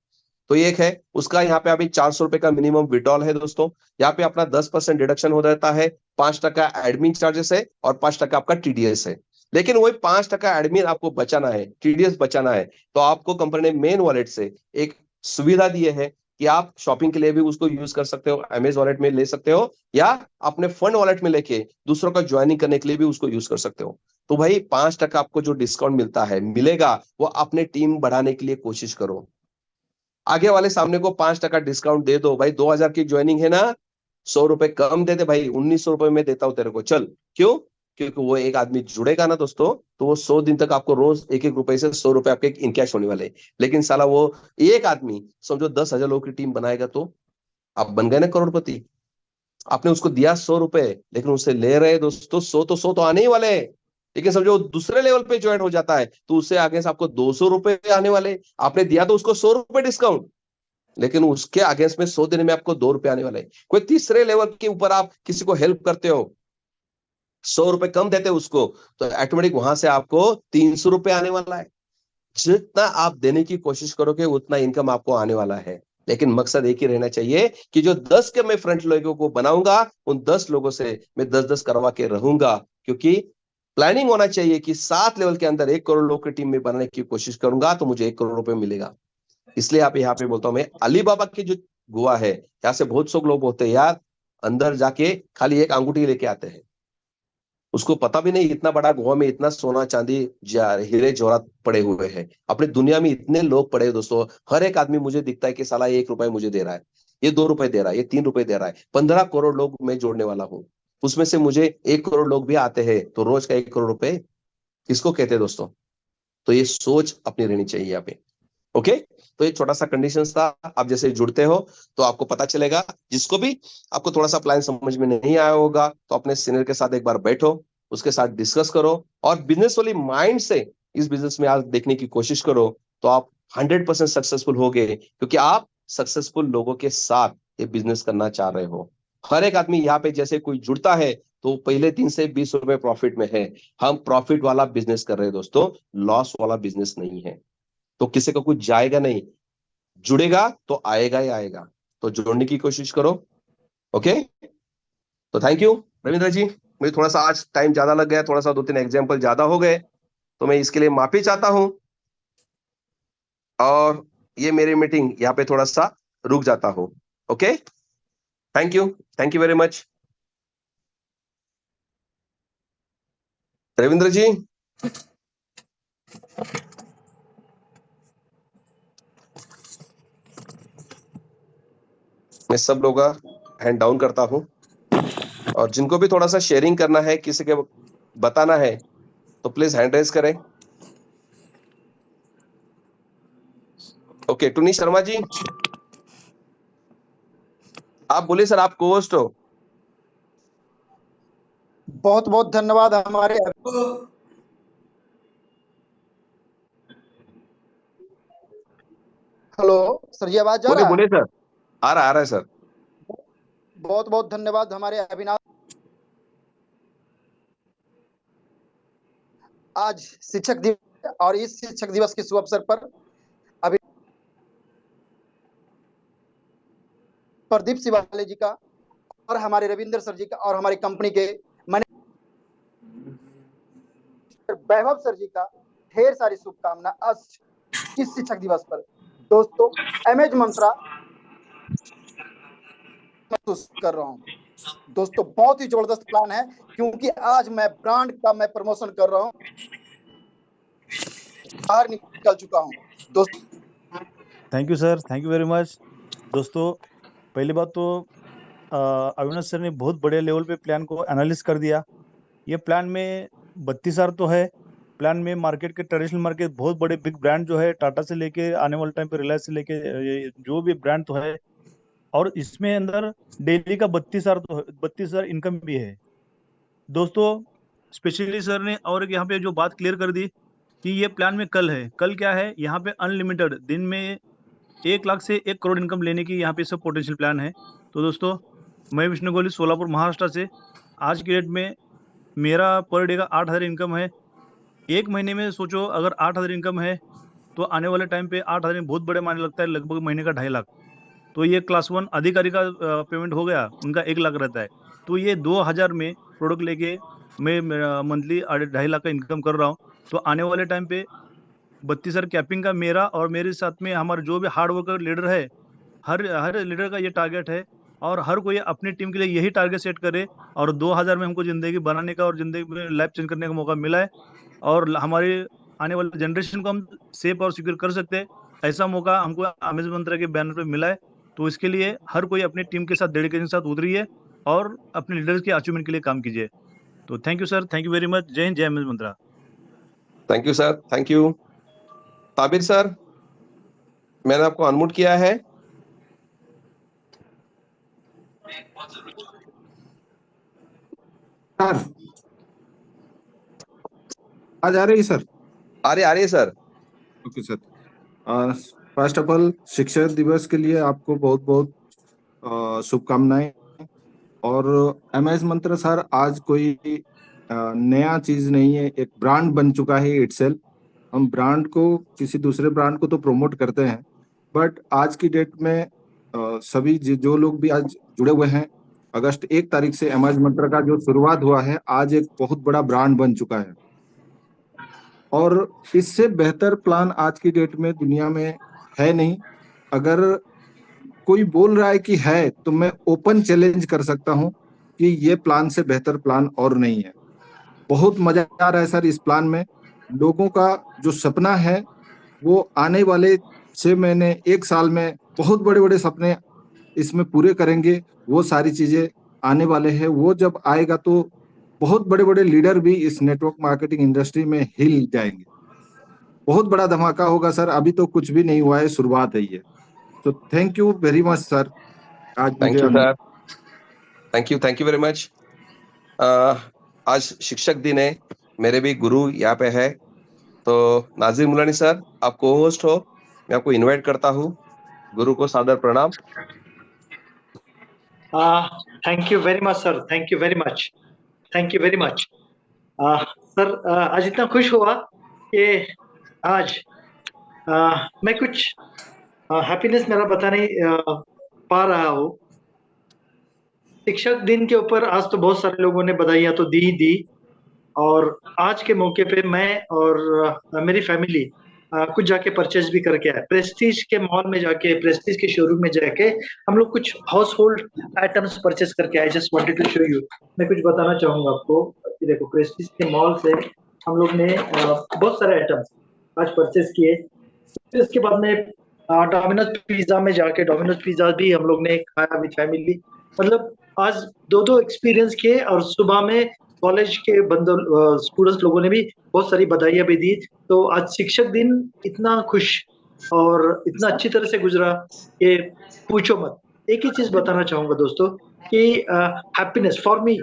तो ये एक है उसका। यहाँ पे अभी 400 रुपए का मिनिमम विड्रॉल है दोस्तों। यहाँ पे अपना 10% डिडक्शन हो जाता है, 5% एडमिन चार्जेस है और 5% आपका टीडीएस है। लेकिन वही 5% एडमिन आपको बचाना है, टीडीएस बचाना है, तो आपको कंपनी ने मेन वॉलेट से एक सुविधा दी है कि आप शॉपिंग के लिए भी उसको यूज कर सकते हो, अमेज वॉलेट में ले सकते हो, या अपने फंड वॉलेट में लेके दूसरों का ज्वाइनिंग करने के लिए भी उसको यूज कर सकते हो। तो भाई 5% आपको जो डिस्काउंट मिलता है मिलेगा, वो अपने टीम बढ़ाने के लिए कोशिश करो। आगे वाले सामने को 5% डिस्काउंट दे दो भाई, 2000 की ज्वाइनिंग है ना, 100 रुपए कम दे दे भाई, 1900 रुपए में देता हूं तेरे को, चल। क्यों? क्योंकि वो एक आदमी जुड़ेगा ना दोस्तों, तो वो 100 दिन तक आपको रोज 1-1 रुपए से 100 रुपए आपके इनकैश होने वाले। लेकिन साला वो एक आदमी समझो 10,000 लोगों की टीम बनाएगा, तो आप बन गए ना करोड़पति। आपने उसको दिया 100 रुपए, लेकिन उससे ले रहे दोस्तों 100 तो आने ही वाले हैं। लेकिन समझो दूसरे लेवल पे ज्वाइन हो जाता है, तो उससे आगे से आपको 200 रुपए आने वाले। आपने दिया तो उसको 100 रुपए डिस्काउंट, लेकिन उसके अगेंस्ट में 100 दिन में आपको 2 रुपए आने वाले। कोई तीसरे लेवल के ऊपर आप किसी को हेल्प करते हो, 100 रुपए कम देते हो उसको, तो ऑटोमेटिक वहां से आपको 300 रुपए आने वाला है। जितना आप देने की कोशिश करोगे उतना इनकम आपको आने वाला है। लेकिन मकसद एक ही रहना चाहिए कि जो 10 के मैं फ्रंट लोगों को बनाऊंगा, उन 10 लोगों से मैं 10-10 करवा के रहूंगा। क्योंकि प्लानिंग होना चाहिए कि 7 लेवल के अंदर 1 करोड़ लोग की टीम में बनाने की कोशिश करूंगा तो मुझे 1 करोड़ रुपए मिलेगा। इसलिए आप यहाँ पे बोलता हूं मैं, अली बाबा की जो गुआ है, यहाँ से बहुत सौ लोग होते हैं यार, अंदर जाके खाली एक अंगूठी लेके आते हैं, उसको पता भी नहीं इतना बड़ा गोवा में इतना सोना चांदी हीरे जवाहरात पड़े हुए हैं। अपनी दुनिया में इतने लोग पड़े हैं दोस्तों, हर एक आदमी मुझे दिखता है कि साला 1 रुपए मुझे दे रहा है, ये 2 रुपए दे रहा है, ये 3 रुपए दे रहा है। 15 करोड़ लोग मैं जोड़ने वाला हूँ, उसमें से मुझे 1 करोड़ लोग भी आते हैं, तो रोज का 1 करोड़ रुपए किसको कहते हैं दोस्तों? तो ये सोच अपनी रहनी चाहिए यहाँ पे। ओके, तो ये छोटा सा कंडीशन था। आप जैसे जुड़ते हो तो आपको पता चलेगा। जिसको भी आपको थोड़ा सा प्लान समझ में नहीं आया होगा, तो अपने सीनियर के साथ एक बार बैठो, उसके साथ डिस्कस करो, और बिजनेस वाली माइंड से इस बिजनेस में आज देखने की कोशिश करो, तो आप 100% सक्सेसफुल होगे, क्योंकि आप सक्सेसफुल लोगों के साथ ये बिजनेस करना चाह रहे हो। हर एक आदमी यहाँ पे जैसे कोई जुड़ता है तो पहले 3 से 20 रुपए प्रॉफिट में है। हम प्रॉफिट वाला बिजनेस कर रहे हैं दोस्तों, लॉस वाला बिजनेस नहीं है। तो किसी को कुछ जाएगा नहीं, जुड़ेगा तो आएगा ही आएगा। तो जोड़ने की कोशिश करो। ओके, तो थैंक यू रविंद्र जी। मुझे थोड़ा सा आज टाइम ज्यादा लग गया, थोड़ा सा 2-3 एग्जाम्पल ज्यादा हो गए, तो मैं इसके लिए माफी चाहता हूं। और ये मेरी मीटिंग यहाँ पे थोड़ा सा रुक जाता हूं। Okay, thank you very much Ravindra ji. मैं सब लोगों का हैंड डाउन करता हूं, और जिनको भी थोड़ा सा शेयरिंग करना है, किसी के बताना है, तो प्लीज हैंड रेज करें। ओके, टुनी शर्मा जी, आप बोलिए सर, आप कोस्ट हो। बहुत बहुत धन्यवाद हमारे। हेलो सर जी, आवाज जा रहा है? बोलिए सर, आ रहा है सर। बहुत बहुत धन्यवाद हमारे अविनाश। आज शिक्षक दिवस, और इस शिक्षक दिवस के शुभ अवसर पर अभी प्रदीप सिवाले जी का और हमारे रविंद्र सर जी का और हमारी कंपनी के मैनेजर वैभव सर जी का ढेर सारी शुभकामना आज इस शिक्षक दिवस पर। दोस्तों, एमएज मंत्रा महसूस कर रहा हूँ दोस्तों, बहुत ही जबरदस्त प्लान है, क्योंकि आज मैं ब्रांड का मैं प्रमोशन कर रहा हूँ, बाहर निकल चुका हूँ दोस्तों। Thank you sir, thank you very much. दोस्तों, पहली बात तो अविनाश सर ने बहुत बड़े लेवल पे प्लान को एनालिस कर दिया। ये प्लान में 32,000 तो है। प्लान में मार्केट के ट्रेडिशनल मार्केट बहुत बड़े बिग ब्रांड जो है, टाटा से लेके आने वाले टाइम पे रिलायंस से लेके जो भी ब्रांड तो है, और इसमें अंदर डेली का 32,000 तो 32,000 इनकम भी है। दोस्तों, स्पेशली सर ने और यहाँ पे जो बात क्लियर कर दी कि ये प्लान में कल है। कल क्या है, यहाँ पे अनलिमिटेड दिन में 1 लाख से 1 करोड़ इनकम लेने की यहाँ पे सब पोटेंशियल प्लान है। तो दोस्तों, मैं विष्णु गोली, सोलापुर, महाराष्ट्र से। आज की डेट में मेरा पर डे का 8,000 इनकम है। एक महीने में सोचो, अगर 8,000 इनकम है तो आने वाले टाइम पे 8,000 में बहुत बड़े मायने लगता है, लगभग महीने का 2.5 लाख। तो ये क्लास 1 अधिकारी का पेमेंट हो गया, उनका 1 लाख रहता है। तो ये 2,000 में प्रोडक्ट लेके मैं मंथली 2.5 लाख का इनकम कर रहा हूँ। तो आने वाले टाइम पे 32,000 कैपिंग का मेरा और मेरे साथ में हमारे जो भी हार्ड वर्कर लीडर है, हर लीडर का ये टारगेट है, और हर कोई अपनी टीम के लिए यही टारगेट सेट करे, और 2,000 में हमको ज़िंदगी बनाने का और ज़िंदगी में लाइफ चेंज करने का मौका मिला है, और हमारे आने वाले जनरेशन को हम सेफ और सिक्योर कर सकते हैं। ऐसा मौका हमको एमएस मंत्रा के बैनर पे मिला है, तो इसके लिए हर कोई अपनी टीम के साथ डेडिकेशन के साथ उतरिए और अपने लीडर्स के अचीवमेंट के लिए काम कीजिए। तो thank you sir, thank you very much. जय हिंद, जय MS Mantra. Thank you sir, thank you. Tabir sir, मैंने आपको अनम्यूट किया है। सर आज आ रही है सर? आ रही है sir. Okay sir. First of all शिक्षक दिवस के लिए आपको बहुत बहुत शुभकामनाएं। और एमएस मंत्र सर आज कोई नया चीज नहीं है, एक ब्रांड बन चुका है इटसेल्फ। हम ब्रांड को, किसी दूसरे ब्रांड को तो प्रमोट करते हैं, बट आज की डेट में सभी जो लोग भी आज जुड़े हुए हैं, अगस्त 1 तारीख से एमएस मंत्र का जो शुरुआत हुआ है, आज एक बहुत बड़ा ब्रांड बन चुका है। और इससे बेहतर प्लान आज की डेट में दुनिया में है नहीं। अगर कोई बोल रहा है कि है, तो मैं ओपन चैलेंज कर सकता हूं कि ये प्लान से बेहतर प्लान और नहीं है। बहुत मजा आ रहा है सर इस प्लान में। लोगों का जो सपना है वो आने वाले 6 महीने 1 साल में बहुत बड़े बड़े सपने इसमें पूरे करेंगे। वो सारी चीजें आने वाले हैं। वो जब आएगा तो बहुत बड़े बड़े लीडर भी इस नेटवर्क मार्केटिंग इंडस्ट्री में हिल जाएंगे। बहुत बड़ा धमाका होगा सर। अभी तो कुछ भी नहीं हुआ है, शुरुआत है ये। तो thank you very much sir. आज थैंक मुझे you sir, thank you very much. आज शिक्षक दिन है, मेरे भी गुरु यहाँ पे है, तो नाजिर मुलानी सर आप को होस्ट हो, मैं आपको इनवाइट करता हूँ। गुरु को सादर प्रणाम। Thank you very much sir, thank you very much, thank you very much sir. आज इतना खुश हुआ कि आज मैं कुछ हैप्पीनेस मेरा बता नहीं पा रहा हूँ। शिक्षक दिन के ऊपर आज तो बहुत सारे लोगों ने बधाइयाँ तो दी, और आज के मौके पे मैं और मेरी फैमिली कुछ जाके परचेज भी करके आए। प्रेस्टीज के मॉल में जाके, प्रेस्टीज के शोरूम में जाके हम लोग कुछ हाउस होल्ड आइटम्स परचेज करके आए। Just wanted to show you. मैं कुछ बताना चाहूंगा आपको कि देखो, प्रेस्टीज के मॉल से हम लोग ने बहुत सारे आइटम्स आज परचेज किए। फिर इसके बाद में डोमिनोज पिज्जा में जाके डोमिनोज पिज्जा भी हम लोग ने खाया विद फैमिली। मतलब आज दो एक्सपीरियंस किए, और सुबह में कॉलेज के स्टूडेंट्स लोगों ने भी बहुत सारी बधाइयां भी दी। तो आज शिक्षक दिन इतना खुश और इतना अच्छी तरह से गुजरा कि पूछो मत। एक ही चीज बताना चाहूंगा दोस्तों कि happiness for me,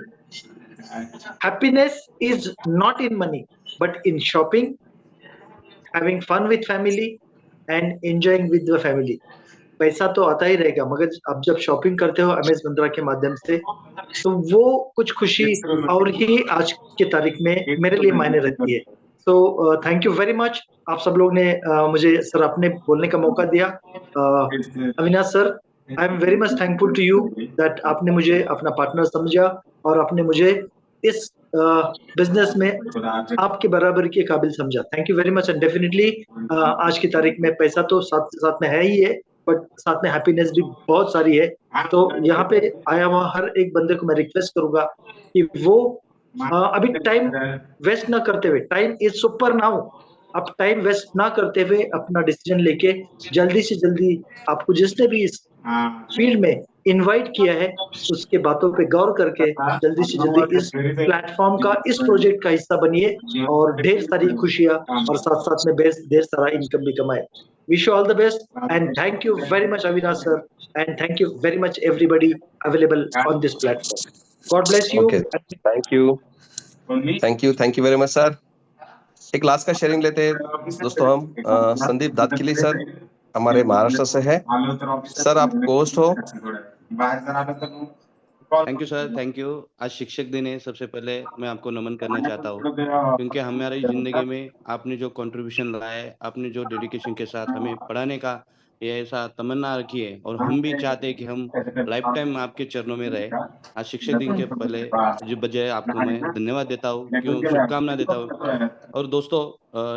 happiness is not in money but in shopping, having fun with family and enjoying with the family. पैसा तो आता ही रहेगा, मगर अब जब शॉपिंग करते हो एमएस मंत्रा के माध्यम से, तो वो कुछ खुशी और ही आज के तारीख में मेरे लिए मायने रखती है। तो थैंक यू वेरी मच। आप सब लोग ने मुझे सर अपने बोलने का मौका दिया। Avinash sir, I am very much thankful to you that आपने मुझे अपना पार्टनर समझा और आपने मुझे इस बिजनेस में आपके बराबर के काबिल समझा। Thank you very much. And definitely आज की तारीख में पैसा तो साथ में है ही है, बट साथ में हैप्पीनेस भी बहुत सारी है। तो यहाँ पे आया हुआ हर एक बंदे को मैं रिक्वेस्ट करूंगा कि वो अभी टाइम वेस्ट ना करते हुए, टाइम इज सुपर नाउ, आप टाइम वेस्ट ना करते हुए अपना डिसीजन लेके जल्दी से जल्दी, आपको जिसने भी इस फील्ड में इनवाइट किया है उसके बातों पे गौर करके जल्दी से जल्दी इस प्लेटफॉर्म का, इस प्रोजेक्ट का हिस्सा बनिए और ढेर सारी खुशियां और साथ साथ में ढेर सारा इनकम भी कमाए। Wish you all the best and thank you very much Avinash sir, and thank you very much everybody available on this platform. God bless you. Okay. Thank you very much sir. एक last का sharing लेते हैं दोस्तों। हम Sandeep दादकिली sir हमारे महाराष्ट्र से है। Sir आप होस्ट हो। Thank you sir, thank you. आज शिक्षक दिन है। सबसे पहले मैं आपको नमन करना चाहता हूँ, क्योंकि हमारी जिंदगी में आपने जो कंट्रीब्यूशन लाया है, आपने जो डेडिकेशन के साथ हमें पढ़ाने का ये ऐसा तमन्ना रखी है, और हम भी चाहते हैं कि हम लाइफ टाइम आपके चरणों में रहे। आज शिक्षक दिन के पहले जो बजाय आपको मैं धन्यवाद देता हूँ, क्यों शुभकामना देता हूँ। और दोस्तों,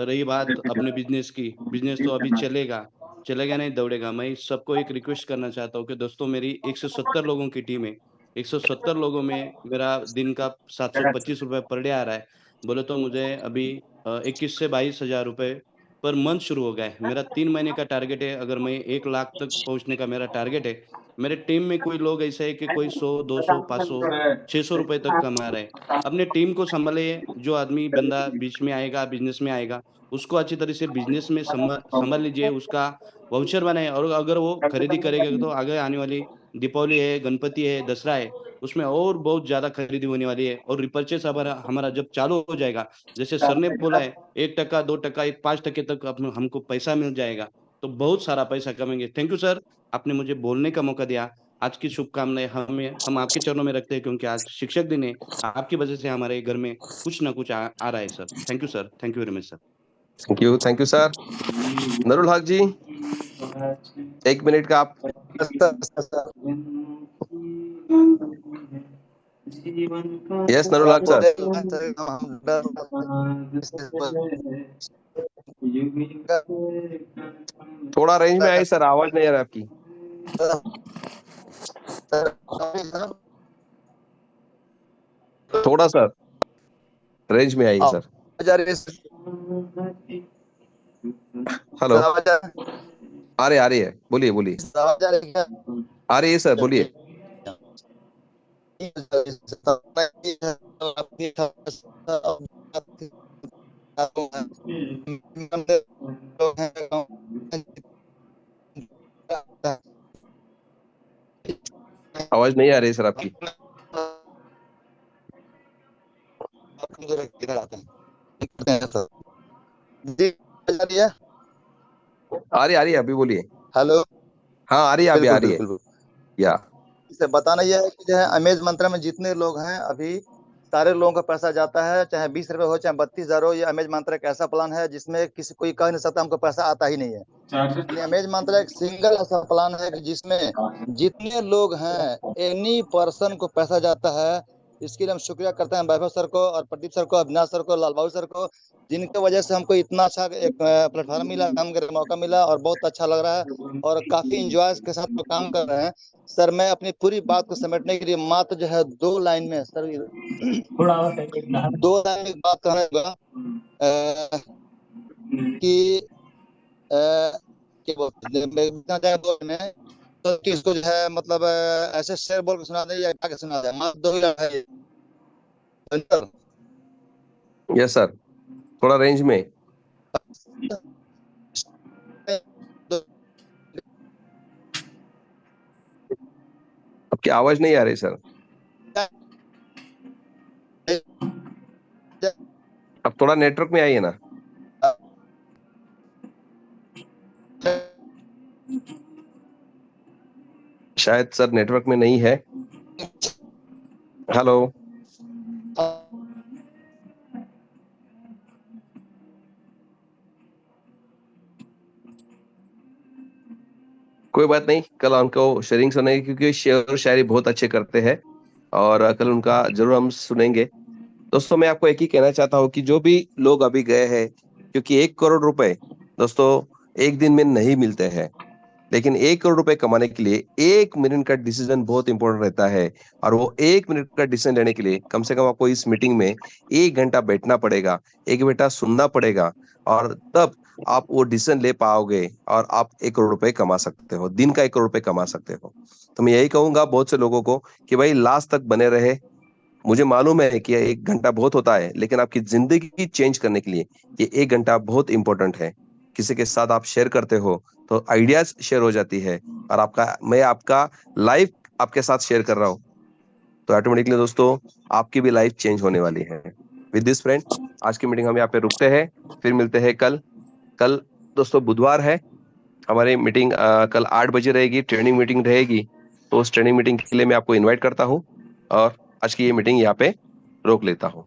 रही बात अपने बिजनेस की, बिजनेस तो अभी चलेगा नहीं, दौड़ेगा। मैं सबको एक रिक्वेस्ट करना चाहता हूँ कि दोस्तों, मेरी 170 लोगों की टीम है। 170 लोगों में मेरा दिन का 725 रुपए पर डे आ रहा है। बोले तो मुझे अभी 21 से 22 हजार रुपए पर मंथ शुरू हो गया है। मेरा 3 महीने का टारगेट है, अगर मैं 1 लाख तक पहुँचने का मेरा टारगेट है। मेरे टीम में कोई लोग ऐसे है कि कोई 100, 200, 500, 600 रुपए तक कमा रहे हैं। अपने टीम को सँभालिए, जो आदमी बंदा बीच में आएगा, बिज़नेस में आएगा, उसको अच्छी तरह से बिज़नेस में सँभाल लीजिए, उसका वाउचर बनाएँ और अगर वो खरीदी करेगा तो आगे आने वाली दीपावली है, गणपति है, दसरा है, उसमें और बहुत ज़्यादा खरीदी होने वाली है और रिपर्चेज़ हमारा हमारा जब चालू हो जाएगा, जैसे सर ने बोला है 1%, 2%, 5% तक हमको पैसा मिल जाएगा, तो बहुत सारा पैसा कमाएँगे। थैंक यू सर, आपने मुझे बोलने का मौका दिया। आज की शुभकामनाएँ हम आपके चरणों में रखते हैं क्योंकि आज शिक्षक दिन है। आपकी वजह से हमारे घर में कुछ न कुछ आ रहा है sir. Thank you sir. Thank you very much sir. Thank you sir. Nurul Haq ji, 1 minute का आप। यस नरुल हक सर। थोड़ा रेंज में आइए सर, आवाज नहीं आ रहा आपकी। थोड़ा सर रेंज में आइए सर। हेलो, आ रही है, बोलिए बोलिए। आ रही है सर, बोलिए। आवाज नहीं आ रही सर आपकी। आ रही है, अभी बोलिए। हेलो, हाँ आ रही है, अभी आ रही है। बिल्कुल। या इसे बताना यह है कि जो है अमेज मंत्रा में जितने लोग हैं अभी सारे लोगों का पैसा जाता है, चाहे 20 रुपए हो चाहे 32,000 हो। ये अमेज मंत्रा एक ऐसा प्लान है जिसमें किसी कोई कह नहीं सकता हमको पैसा आता ही नहीं है। अमेज मंत्रा एक सिंगल ऐसा प्लान है कि जिसमें जितने लोग हैं एनी पर्सन को पैसा जाता है। इसके लिए हम शुक्रिया करते हैं वैभव सर को और प्रदीप सर को, अविनाश सर को, लाल बाबू सर को, जिनके वजह से हमको इतना अच्छा एक प्लेटफॉर्म मिला, काम करने का मौका मिला और बहुत अच्छा लग रहा है और काफी इंजॉय के साथ तो काम कर रहे हैं। सर मैं अपनी पूरी बात को समेटने के लिए मात्र जो है 2 लाइन में सर 2 लाइन में बात कहना होगा कि क्या बोलते हैं तो किसको जो है मतलब ऐसे शेर बोल के सुना दे या क्या सुना दे, मात्र 2 ही लाइन है। यस सर, थोड़ा रेंज में। आपकी आवाज नहीं आ रही सर। अब थोड़ा नेटवर्क में आइए ना। शायद सर नेटवर्क में नहीं है। हेलो, कोई बात नहीं, कल उनको शेयरिंग सुनेंगे क्योंकि शेयर और शायरी बहुत अच्छे करते हैं और कल उनका जरूर हम सुनेंगे। दोस्तों मैं आपको एक ही कहना चाहता हूँ कि जो भी लोग अभी गए हैं, क्योंकि 1 करोड़ रुपए दोस्तों एक दिन में नहीं मिलते हैं, लेकिन 1 करोड़ रुपए कमाने के लिए 1 मिनट का डिसीजन बहुत इंपॉर्टेंट रहता है और वो 1 मिनट का डिसीजन लेने के लिए कम से कम आपको इस मीटिंग में 1 घंटा बैठना पड़ेगा, 1 घंटा सुनना पड़ेगा और तब आप वो डिसीजन ले पाओगे और आप 1 करोड़ रुपए कमा सकते हो, दिन का 1 करोड़ रुपए कमा सकते हो। तो मैं यही कहूंगा बहुत से लोगों को कि भाई लास्ट तक बने रहे। मुझे मालूम है कि 1 घंटा बहुत होता है, लेकिन आपकी जिंदगी चेंज करने के लिए ये 1 घंटा बहुत इंपॉर्टेंट है। किसी के साथ आप शेयर करते हो तो आइडियाज शेयर हो जाती है और मैं आपका लाइफ आपके साथ शेयर कर रहा हूँ, तो ऑटोमेटिकली दोस्तों आपकी भी लाइफ चेंज होने वाली है। विद दिस फ्रेंड, आज की मीटिंग हम यहाँ पे रुकते हैं, फिर मिलते हैं कल दोस्तों बुधवार है। हमारी मीटिंग कल 8 बजे रहेगी, ट्रेनिंग मीटिंग रहेगी। तो उस ट्रेनिंग मीटिंग के लिए मैं आपको इन्वाइट करता हूँ और आज की ये मीटिंग यहाँ पे रोक लेता हूँ।